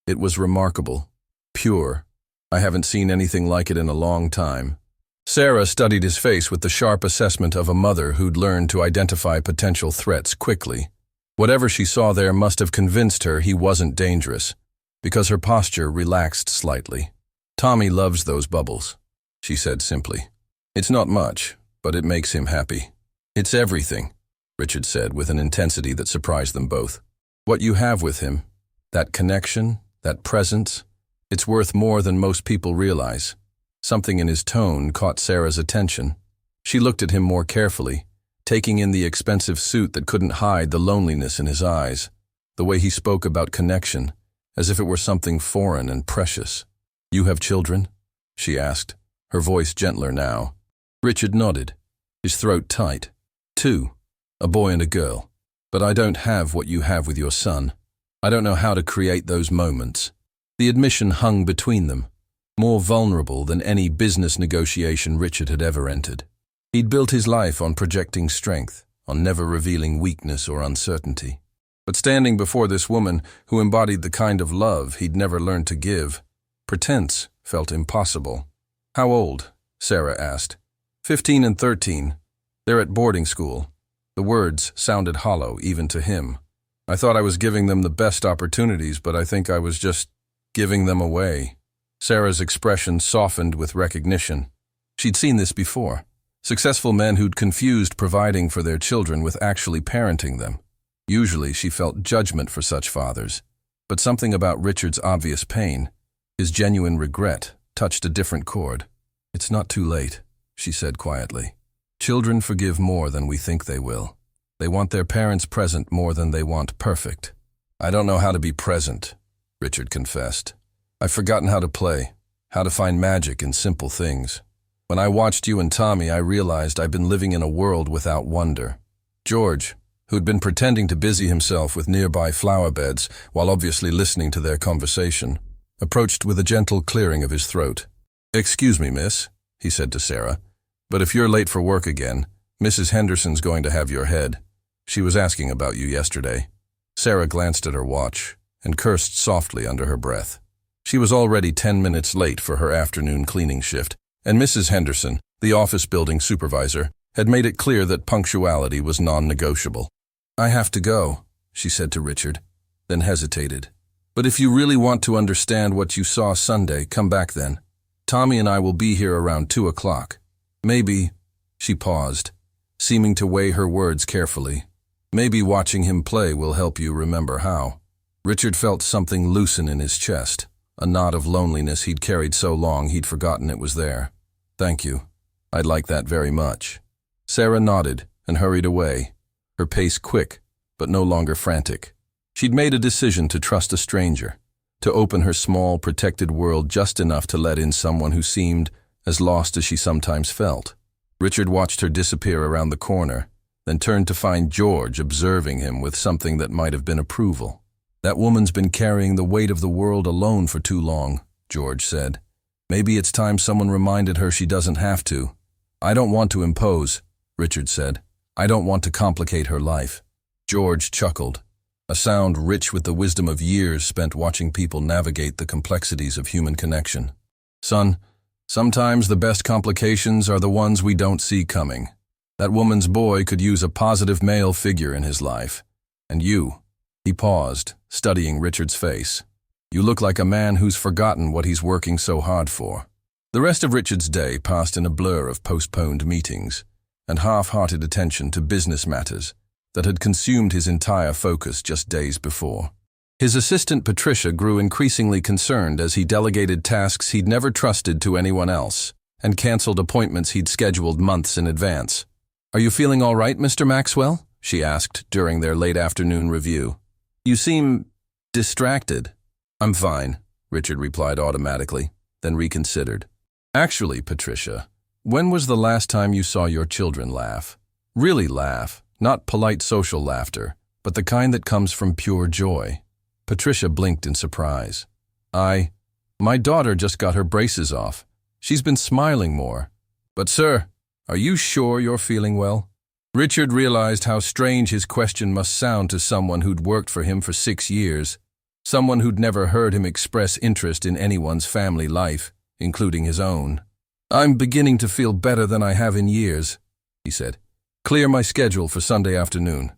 it was remarkable, pure. I haven't seen anything like it in a long time." Sarah studied his face with the sharp assessment of a mother who'd learned to identify potential threats quickly. Whatever she saw there must have convinced her he wasn't dangerous, because her posture relaxed slightly. "Tommy loves those bubbles," she said simply. "It's not much, but it makes him happy." "It's everything," Richard said with an intensity that surprised them both. "What you have with him, that connection, that presence, it's worth more than most people realize." Something in his tone caught Sarah's attention. She looked at him more carefully, taking in the expensive suit that couldn't hide the loneliness in his eyes, the way he spoke about connection, as if it were something foreign and precious. "You have children?" she asked, her voice gentler now. Richard nodded, his throat tight. "Two, a boy and a girl. But I don't have what you have with your son. I don't know how to create those moments." The admission hung between them, more vulnerable than any business negotiation Richard had ever entered. He'd built his life on projecting strength, on never revealing weakness or uncertainty. But standing before this woman who embodied the kind of love he'd never learned to give, pretense felt impossible. "How old?" Sarah asked. 15 and 13. They're at boarding school." The words sounded hollow even to him. "I thought I was giving them the best opportunities, but I think I was just giving them away." Sarah's expression softened with recognition. She'd seen this before. Successful men who'd confused providing for their children with actually parenting them. Usually she felt judgment for such fathers, but something about Richard's obvious pain, his genuine regret, touched a different chord. "It's not too late," she said quietly. "Children forgive more than we think they will. They want their parents present more than they want perfect." "I don't know how to be present," Richard confessed. "I've forgotten how to play, how to find magic in simple things. When I watched you and Tommy, I realized I'd been living in a world without wonder." George, who'd been pretending to busy himself with nearby flower beds while obviously listening to their conversation, approached with a gentle clearing of his throat. "Excuse me, miss," he said to Sarah, "but if you're late for work again, Mrs. Henderson's going to have your head. She was asking about you yesterday." Sarah glanced at her watch and cursed softly under her breath. She was already 10 minutes late for her afternoon cleaning shift, and Mrs. Henderson, the office building supervisor, had made it clear that punctuality was non-negotiable. "I have to go," she said to Richard, then hesitated. "But if you really want to understand what you saw Sunday, come back then. Tommy and I will be here around 2 o'clock. Maybe," she paused, seeming to weigh her words carefully, "maybe watching him play will help you remember how." Richard felt something loosen in his chest, a knot of loneliness he'd carried so long he'd forgotten it was there. "Thank you. I'd like that very much." Sarah nodded and hurried away, her pace quick, but no longer frantic. She'd made a decision to trust a stranger, to open her small, protected world just enough to let in someone who seemed as lost as she sometimes felt. Richard watched her disappear around the corner, then turned to find George observing him with something that might have been approval. "That woman's been carrying the weight of the world alone for too long," George said. "Maybe it's time someone reminded her she doesn't have to." "I don't want to impose," Richard said. "I don't want to complicate her life." George chuckled, a sound rich with the wisdom of years spent watching people navigate the complexities of human connection. "Son, sometimes the best complications are the ones we don't see coming." That woman's boy could use a positive male figure in his life. And you, he paused, studying Richard's face. You look like a man who's forgotten what he's working so hard for. The rest of Richard's day passed in a blur of postponed meetings and half-hearted attention to business matters that had consumed his entire focus just days before. His assistant Patricia grew increasingly concerned as he delegated tasks he'd never trusted to anyone else and canceled appointments he'd scheduled months in advance. "Are you feeling all right, Mr. Maxwell?" she asked during their late afternoon review. "You seem distracted." "I'm fine," Richard replied automatically, then reconsidered. "Actually, Patricia, when was the last time you saw your children laugh? Really laugh, not polite social laughter, but the kind that comes from pure joy." Patricia blinked in surprise. My daughter just got her braces off. She's been smiling more." "But sir, are you sure you're feeling well?" Richard realized how strange his question must sound to someone who'd worked for him for 6 years, someone who'd never heard him express interest in anyone's family life, including his own. "I'm beginning to feel better than I have in years," he said. "Clear my schedule for Sunday afternoon."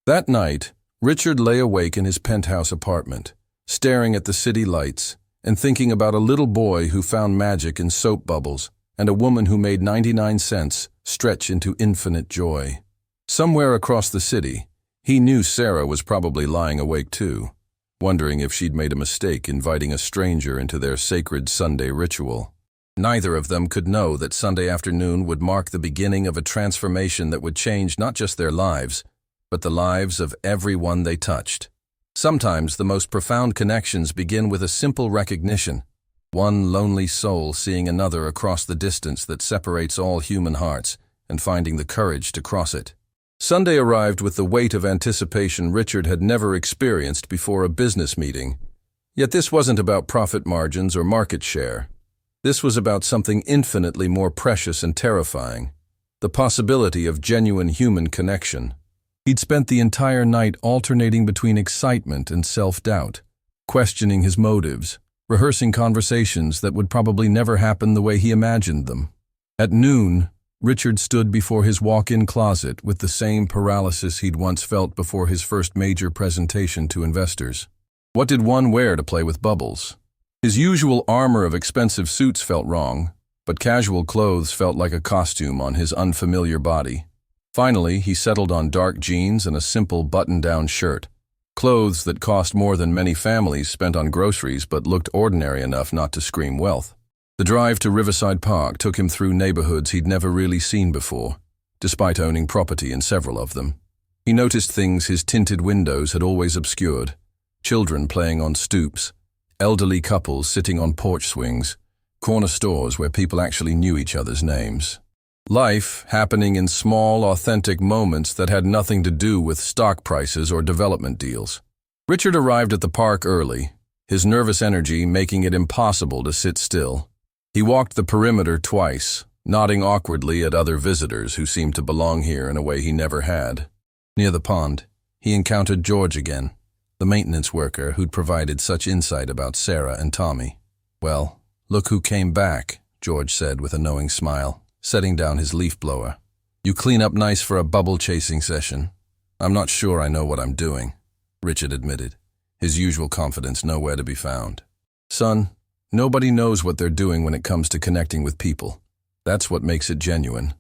That night, Richard lay awake in his penthouse apartment, staring at the city lights and thinking about a little boy who found magic in soap bubbles and a woman who made 99 cents stretch into infinite joy. Somewhere across the city, he knew Sarah was probably lying awake too, wondering if she'd made a mistake inviting a stranger into their sacred Sunday ritual. Neither of them could know that Sunday afternoon would mark the beginning of a transformation that would change not just their lives, but the lives of everyone they touched. Sometimes the most profound connections begin with a simple recognition, one lonely soul seeing another across the distance that separates all human hearts and finding the courage to cross it. Sunday arrived with the weight of anticipation Richard had never experienced before a business meeting. Yet this wasn't about profit margins or market share. This was about something infinitely more precious and terrifying, the possibility of genuine human connection. He'd spent the entire night alternating between excitement and self-doubt, questioning his motives, rehearsing conversations that would probably never happen the way he imagined them. At noon, Richard stood before his walk-in closet with the same paralysis he'd once felt before his first major presentation to investors. What did one wear to play with bubbles? His usual armor of expensive suits felt wrong, but casual clothes felt like a costume on his unfamiliar body. Finally, he settled on dark jeans and a simple button-down shirt, clothes that cost more than many families spent on groceries but looked ordinary enough not to scream wealth. The drive to Riverside Park took him through neighborhoods he'd never really seen before, despite owning property in several of them. He noticed things his tinted windows had always obscured: children playing on stoops, elderly couples sitting on porch swings, corner stores where people actually knew each other's names. Life happening in small, authentic moments that had nothing to do with stock prices or development deals. Richard arrived at the park early, his nervous energy making it impossible to sit still. He walked the perimeter twice, nodding awkwardly at other visitors who seemed to belong here in a way he never had. Near the pond, he encountered George again, the maintenance worker who'd provided such insight about Sarah and Tommy. "Well, look who came back," George said with a knowing smile, setting down his leaf blower. "You clean up nice for a bubble-chasing session." "I'm not sure I know what I'm doing," Richard admitted, his usual confidence nowhere to be found. "Son, nobody knows what they're doing when it comes to connecting with people. That's what makes it genuine."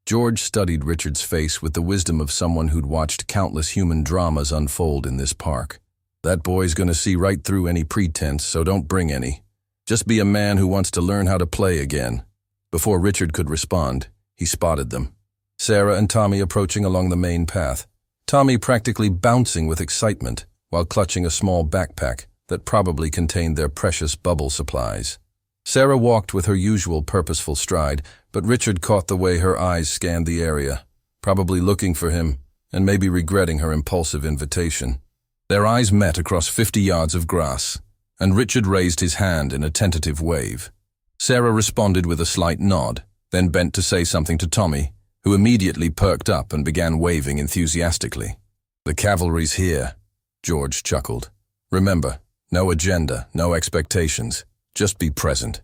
George studied Richard's face with the wisdom of someone who'd watched countless human dramas unfold in this park. "That boy's gonna see right through any pretense, so don't bring any. Just be a man who wants to learn how to play again." Before Richard could respond, he spotted them. Sarah and Tommy approaching along the main path, Tommy practically bouncing with excitement while clutching a small backpack that probably contained their precious bubble supplies. Sarah walked with her usual purposeful stride, but Richard caught the way her eyes scanned the area, probably looking for him and maybe regretting her impulsive invitation. Their eyes met across 50 yards of grass, and Richard raised his hand in a tentative wave. Sarah responded with a slight nod, then bent to say something to Tommy, who immediately perked up and began waving enthusiastically. "The cavalry's here," George chuckled. "Remember, no agenda, no expectations. Just be present."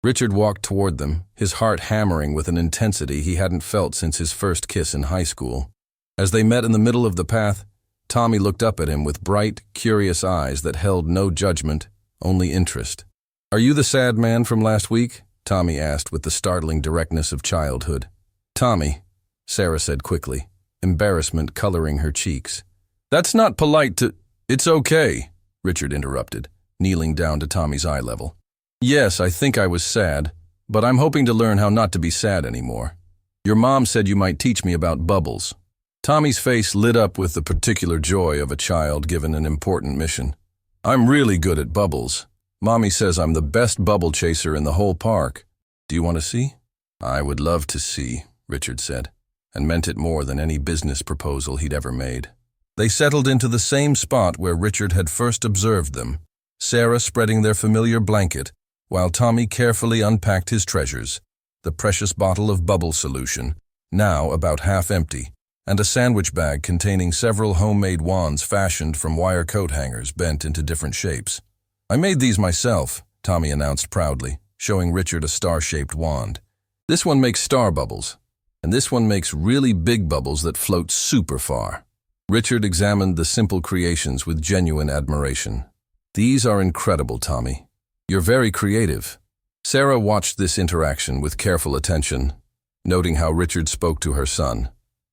Richard walked toward them, his heart hammering with an intensity he hadn't felt since his first kiss in high school. As they met in the middle of the path, Tommy looked up at him with bright, curious eyes that held no judgment, only interest. "Are you the sad man from last week?" Tommy asked with the startling directness of childhood. "Tommy," Sarah said quickly, embarrassment coloring her cheeks. "That's not polite to—" "It's okay," Richard interrupted, kneeling down to Tommy's eye level. "Yes, I think I was sad, but I'm hoping to learn how not to be sad anymore. Your mom said you might teach me about bubbles." Tommy's face lit up with the particular joy of a child given an important mission. "I'm really good at bubbles. Mommy says I'm the best bubble chaser in the whole park. Do you want to see?" "I would love to see," Richard said, and meant it more than any business proposal he'd ever made. They settled into the same spot where Richard had first observed them, Sarah spreading their familiar blanket, while Tommy carefully unpacked his treasures, the precious bottle of bubble solution, now about half empty, and a sandwich bag containing several homemade wands fashioned from wire coat hangers bent into different shapes. "I made these myself," Tommy announced proudly, showing Richard a star-shaped wand. "This one makes star bubbles, and this one makes really big bubbles that float super far." Richard examined the simple creations with genuine admiration. "These are incredible, Tommy. You're very creative." Sarah watched this interaction with careful attention, noting how Richard spoke to her son,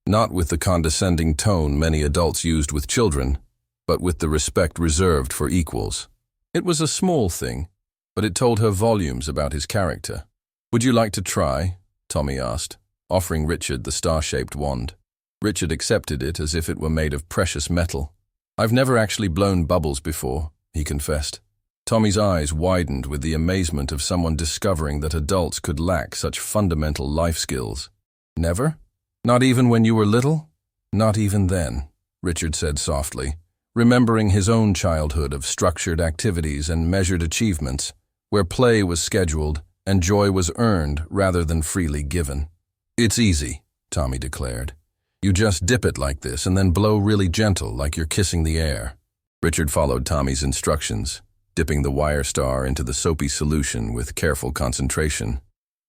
not with the condescending tone many adults used with children, but with the respect reserved for equals. It was a small thing, but it told her volumes about his character. "Would you like to try?" Tommy asked, offering Richard the star-shaped wand. Richard accepted it as if it were made of precious metal. "I've never actually blown bubbles before," he confessed. Tommy's eyes widened with the amazement of someone discovering that adults could lack such fundamental life skills. "Never? Not even when you were little?" "Not even then," Richard said softly, remembering his own childhood of structured activities and measured achievements, where play was scheduled and joy was earned rather than freely given. "It's easy," Tommy declared. "You just dip it like this and then blow really gentle like you're kissing the air." Richard followed Tommy's instructions, dipping the wire star into the soapy solution with careful concentration.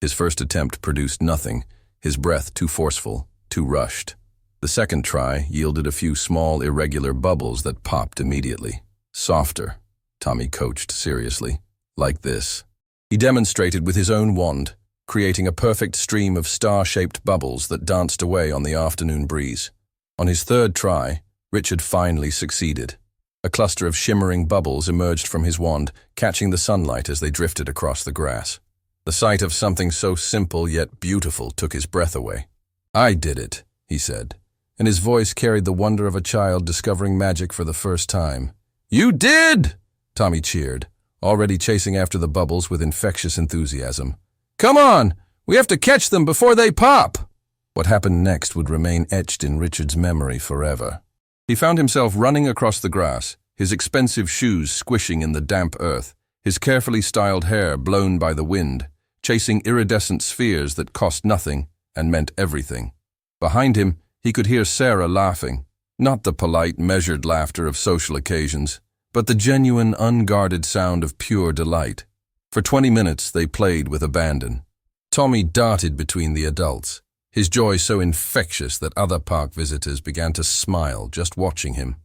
His first attempt produced nothing, his breath too forceful, too rushed. The second try yielded a few small, irregular bubbles that popped immediately. "Softer," Tommy coached seriously. "Like this." He demonstrated with his own wand, creating a perfect stream of star-shaped bubbles that danced away on the afternoon breeze. On his third try, Richard finally succeeded. A cluster of shimmering bubbles emerged from his wand, catching the sunlight as they drifted across the grass. The sight of something so simple yet beautiful took his breath away. "I did it," he said, and his voice carried the wonder of a child discovering magic for the first time. "You did!" Tommy cheered, already chasing after the bubbles with infectious enthusiasm. "Come on! We have to catch them before they pop!" What happened next would remain etched in Richard's memory forever. He found himself running across the grass, his expensive shoes squishing in the damp earth, his carefully styled hair blown by the wind, chasing iridescent spheres that cost nothing and meant everything. Behind him, he could hear Sarah laughing, not the polite, measured laughter of social occasions, but the genuine, unguarded sound of pure delight. For 20 minutes, they played with abandon. Tommy darted between the adults, his joy so infectious that other park visitors began to smile just watching him.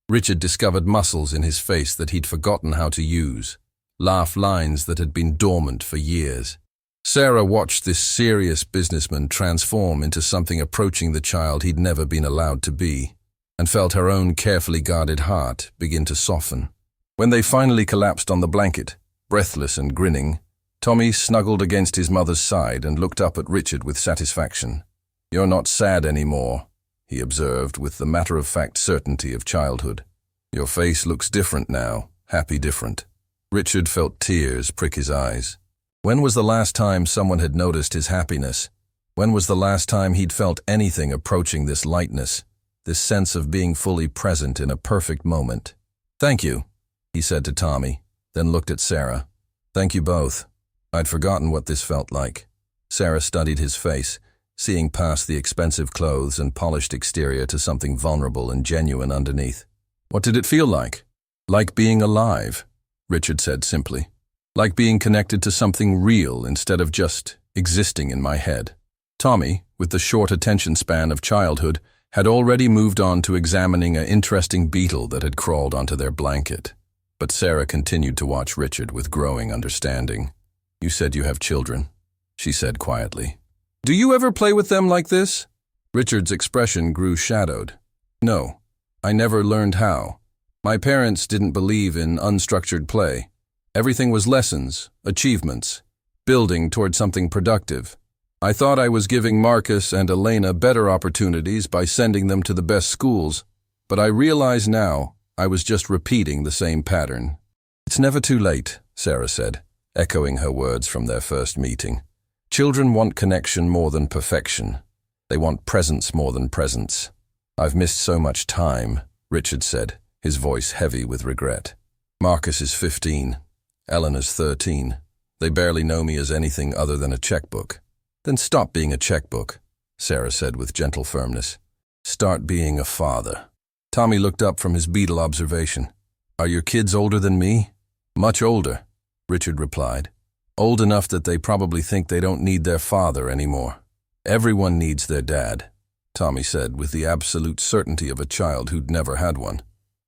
Richard discovered muscles in his face that he'd forgotten how to use, laugh lines that had been dormant for years. Sarah watched this serious businessman transform into something approaching the child he'd never been allowed to be, and felt her own carefully guarded heart begin to soften. When they finally collapsed on the blanket, breathless and grinning, Tommy snuggled against his mother's side and looked up at Richard with satisfaction. "You're not sad anymore," he observed with the matter-of-fact certainty of childhood. "Your face looks different now, happy different." Richard felt tears prick his eyes. When was the last time someone had noticed his happiness? When was the last time he'd felt anything approaching this lightness, this sense of being fully present in a perfect moment? "Thank you," he said to Tommy, then looked at Sarah. "Thank you both. I'd forgotten what this felt like." Sarah studied his face, seeing past the expensive clothes and polished exterior to something vulnerable and genuine underneath. "What did it feel like?" "Like being alive," Richard said simply. like being connected to something real instead of just existing in my head. Tommy, with the short attention span of childhood, had already moved on to examining an interesting beetle that had crawled onto their blanket. But Sarah continued to watch Richard with growing understanding. "You said you have children," she said quietly. "Do you ever play with them like this?" Richard's expression grew shadowed. "No, I never learned how. My parents didn't believe in unstructured play. Everything was lessons, achievements, building toward something productive. I thought I was giving Marcus and Elena better opportunities by sending them to the best schools, but I realize now I was just repeating the same pattern." "It's never too late," Sarah said, echoing her words from their first meeting. "Children want connection more than perfection. They want presence more than presence." "I've missed so much time," Richard said, his voice heavy with regret. "Marcus is 15. Eleanor's 13. They barely know me as anything other than a checkbook." "Then stop being a checkbook," Sarah said with gentle firmness. "Start being a father." Tommy looked up from his beetle observation. "Are your kids older than me?" "Much older," Richard replied. "Old enough that they probably think they don't need their father anymore." "Everyone needs their dad," Tommy said with the absolute certainty of a child who'd never had one.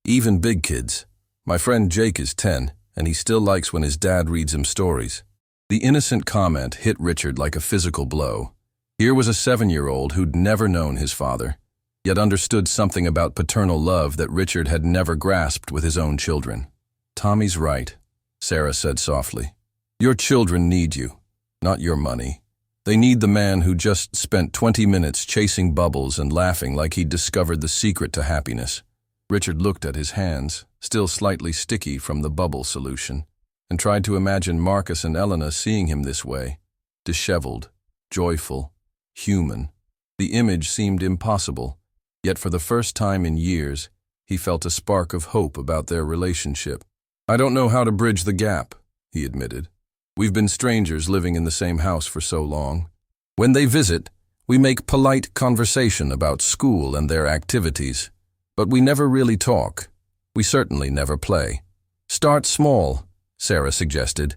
"Even big kids. My friend Jake is 10, and he still likes when his dad reads him stories." The innocent comment hit Richard like a physical blow. Here was a 7-year-old who'd never known his father, yet understood something about paternal love that Richard had never grasped with his own children. "Tommy's right," Sarah said softly. "Your children need you, not your money. They need the man who just spent 20 minutes chasing bubbles and laughing like he'd discovered the secret to happiness." Richard looked at his hands, still slightly sticky from the bubble solution, and tried to imagine Marcus and Elena seeing him this way, disheveled, joyful, human. The image seemed impossible, yet for the first time in years, he felt a spark of hope about their relationship. "I don't know how to bridge the gap," he admitted. "We've been strangers living in the same house for so long. When they visit, we make polite conversation about school and their activities, but we never really talk. We certainly never play." "Start small," Sarah suggested.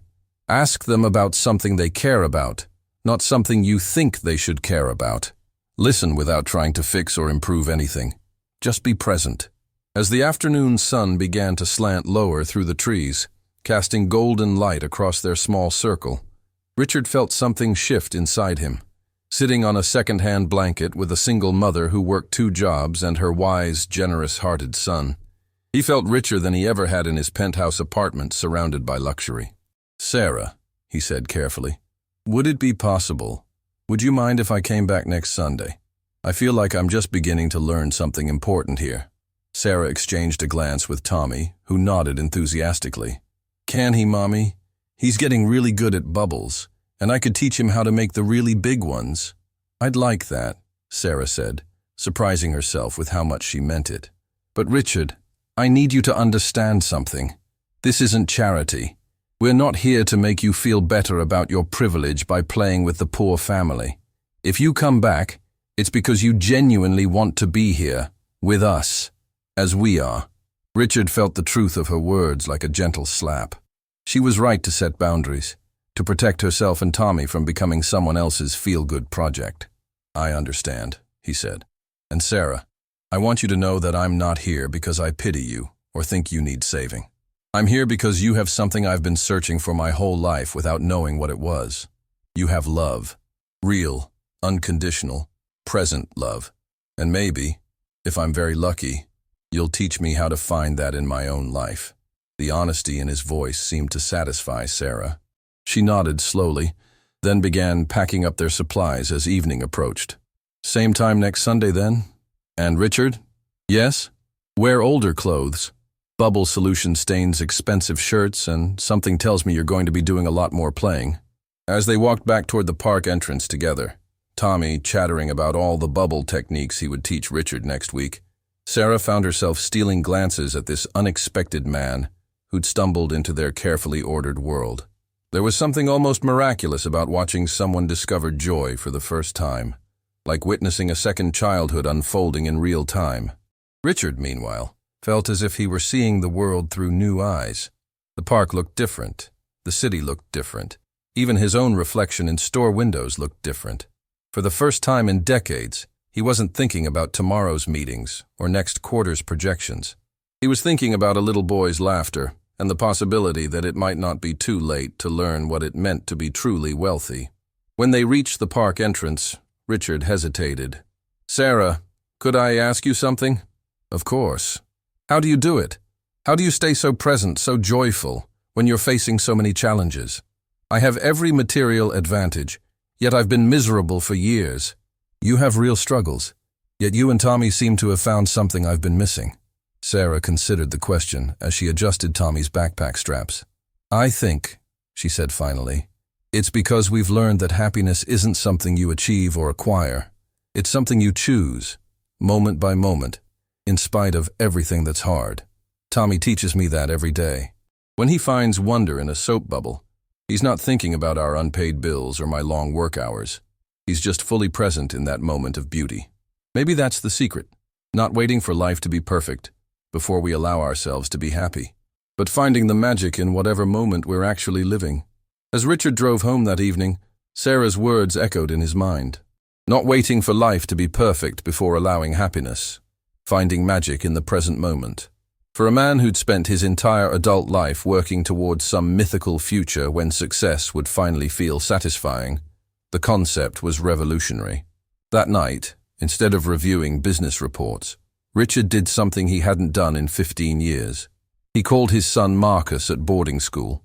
"Ask them about something they care about, not something you think they should care about. Listen without trying to fix or improve anything. Just be present." As the afternoon sun began to slant lower through the trees, casting golden light across their small circle, Richard felt something shift inside him. Sitting on a second-hand blanket with a single mother who worked 2 jobs and her wise, generous-hearted son, he felt richer than he ever had in his penthouse apartment surrounded by luxury. "Sarah," he said carefully, "would it be possible? Would you mind if I came back next Sunday? I feel like I'm just beginning to learn something important here." Sarah exchanged a glance with Tommy, who nodded enthusiastically. "Can he, Mommy? He's getting really good at bubbles, and I could teach him how to make the really big ones." "I'd like that," Sarah said, surprising herself with how much she meant it. "But Richard, I need you to understand something. This isn't charity. We're not here to make you feel better about your privilege by playing with the poor family. If you come back, it's because you genuinely want to be here, with us, as we are." Richard felt the truth of her words like a gentle slap. She was right to set boundaries, to protect herself and Tommy from becoming someone else's feel-good project. "I understand," he said. "And Sarah, I want you to know that I'm not here because I pity you or think you need saving. I'm here because you have something I've been searching for my whole life without knowing what it was. You have love. Real, unconditional, present love. And maybe, if I'm very lucky, you'll teach me how to find that in my own life." The honesty in his voice seemed to satisfy Sarah. She nodded slowly, then began packing up their supplies as evening approached. "Same time next Sunday, then? And Richard?" "Yes? Wear older clothes. Bubble solution stains expensive shirts, and something tells me you're going to be doing a lot more playing." As they walked back toward the park entrance together, Tommy chattering about all the bubble techniques he would teach Richard next week, Sarah found herself stealing glances at this unexpected man who'd stumbled into their carefully ordered world. There was something almost miraculous about watching someone discover joy for the first time, like witnessing a second childhood unfolding in real time. Richard, meanwhile, felt as if he were seeing the world through new eyes. The park looked different. The The city looked different. Even his own reflection in store windows looked different. For the first time in decades, he wasn't thinking about tomorrow's meetings or next quarter's projections. He was thinking about a little boy's laughter and the possibility that it might not be too late to learn what it meant to be truly wealthy. When they reached the park entrance, Richard hesitated. "Sarah, could I ask you something?" "Of course." "How do you do it? How do you stay so present, so joyful, when you're facing so many challenges?" "I have every material advantage, yet I've been miserable for years." "You have real struggles, yet you and Tommy seem to have found something I've been missing." Sarah considered the question as she adjusted Tommy's backpack straps. "I think," she said finally, "it's because we've learned that happiness isn't something you achieve or acquire. It's something you choose, moment by moment, in spite of everything that's hard. Tommy teaches me that every day. When he finds wonder in a soap bubble, he's not thinking about our unpaid bills or my long work hours. He's just fully present in that moment of beauty. Maybe that's the secret, not waiting for life to be perfect before we allow ourselves to be happy, but finding the magic in whatever moment we're actually living." As Richard drove home that evening, Sarah's words echoed in his mind. Not waiting for life to be perfect before allowing happiness. Finding magic in the present moment. For a man who'd spent his entire adult life working towards some mythical future when success would finally feel satisfying, the concept was revolutionary. That night, instead of reviewing business reports, Richard did something he hadn't done in 15 years. He called his son Marcus at boarding school.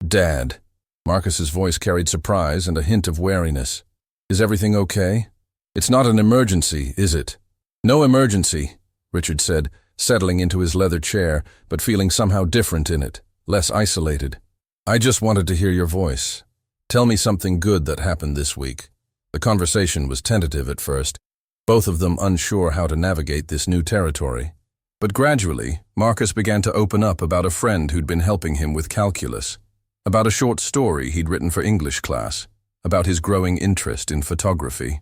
"Dad." Marcus's voice carried surprise and a hint of wariness. "Is everything okay? It's not an emergency, is it?" "No emergency," Richard said, settling into his leather chair, but feeling somehow different in it, less isolated. "I just wanted to hear your voice. Tell me something good that happened this week." The conversation was tentative at first, both of them unsure how to navigate this new territory. But gradually, Marcus began to open up about a friend who'd been helping him with calculus, about a short story he'd written for English class, about his growing interest in photography.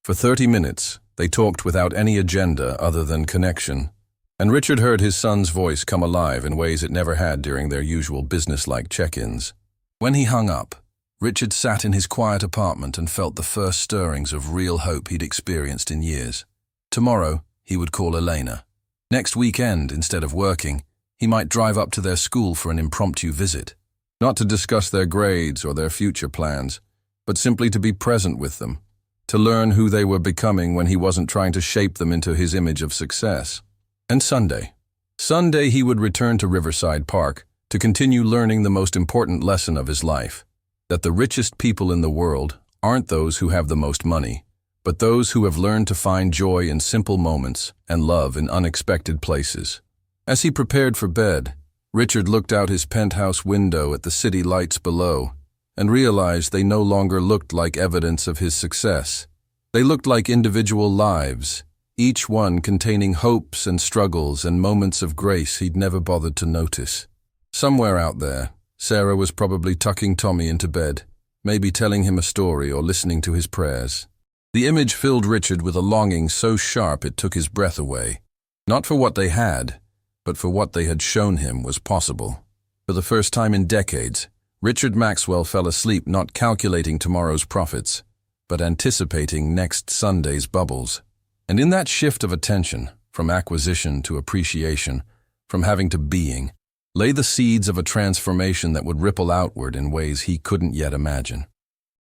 For 30 minutes, they talked without any agenda other than connection, and Richard heard his son's voice come alive in ways it never had during their usual business-like check-ins. When he hung up, Richard sat in his quiet apartment and felt the first stirrings of real hope he'd experienced in years. Tomorrow, he would call Elena. Next weekend, instead of working, he might drive up to their school for an impromptu visit. Not to discuss their grades or their future plans, but simply to be present with them, to learn who they were becoming when he wasn't trying to shape them into his image of success. And Sunday. Sunday he would return to Riverside Park to continue learning the most important lesson of his life, that the richest people in the world aren't those who have the most money, but those who have learned to find joy in simple moments and love in unexpected places. As he prepared for bed, Richard looked out his penthouse window at the city lights below and realized they no longer looked like evidence of his success. They looked like individual lives, each one containing hopes and struggles and moments of grace he'd never bothered to notice. Somewhere out there, Sarah was probably tucking Tommy into bed, maybe telling him a story or listening to his prayers. The image filled Richard with a longing so sharp it took his breath away. Not for what they had, but for what they had shown him was possible. For the first time in decades, Richard Maxwell fell asleep not calculating tomorrow's profits, but anticipating next Sunday's bubbles. And in that shift of attention, from acquisition to appreciation, from having to being, lay the seeds of a transformation that would ripple outward in ways he couldn't yet imagine.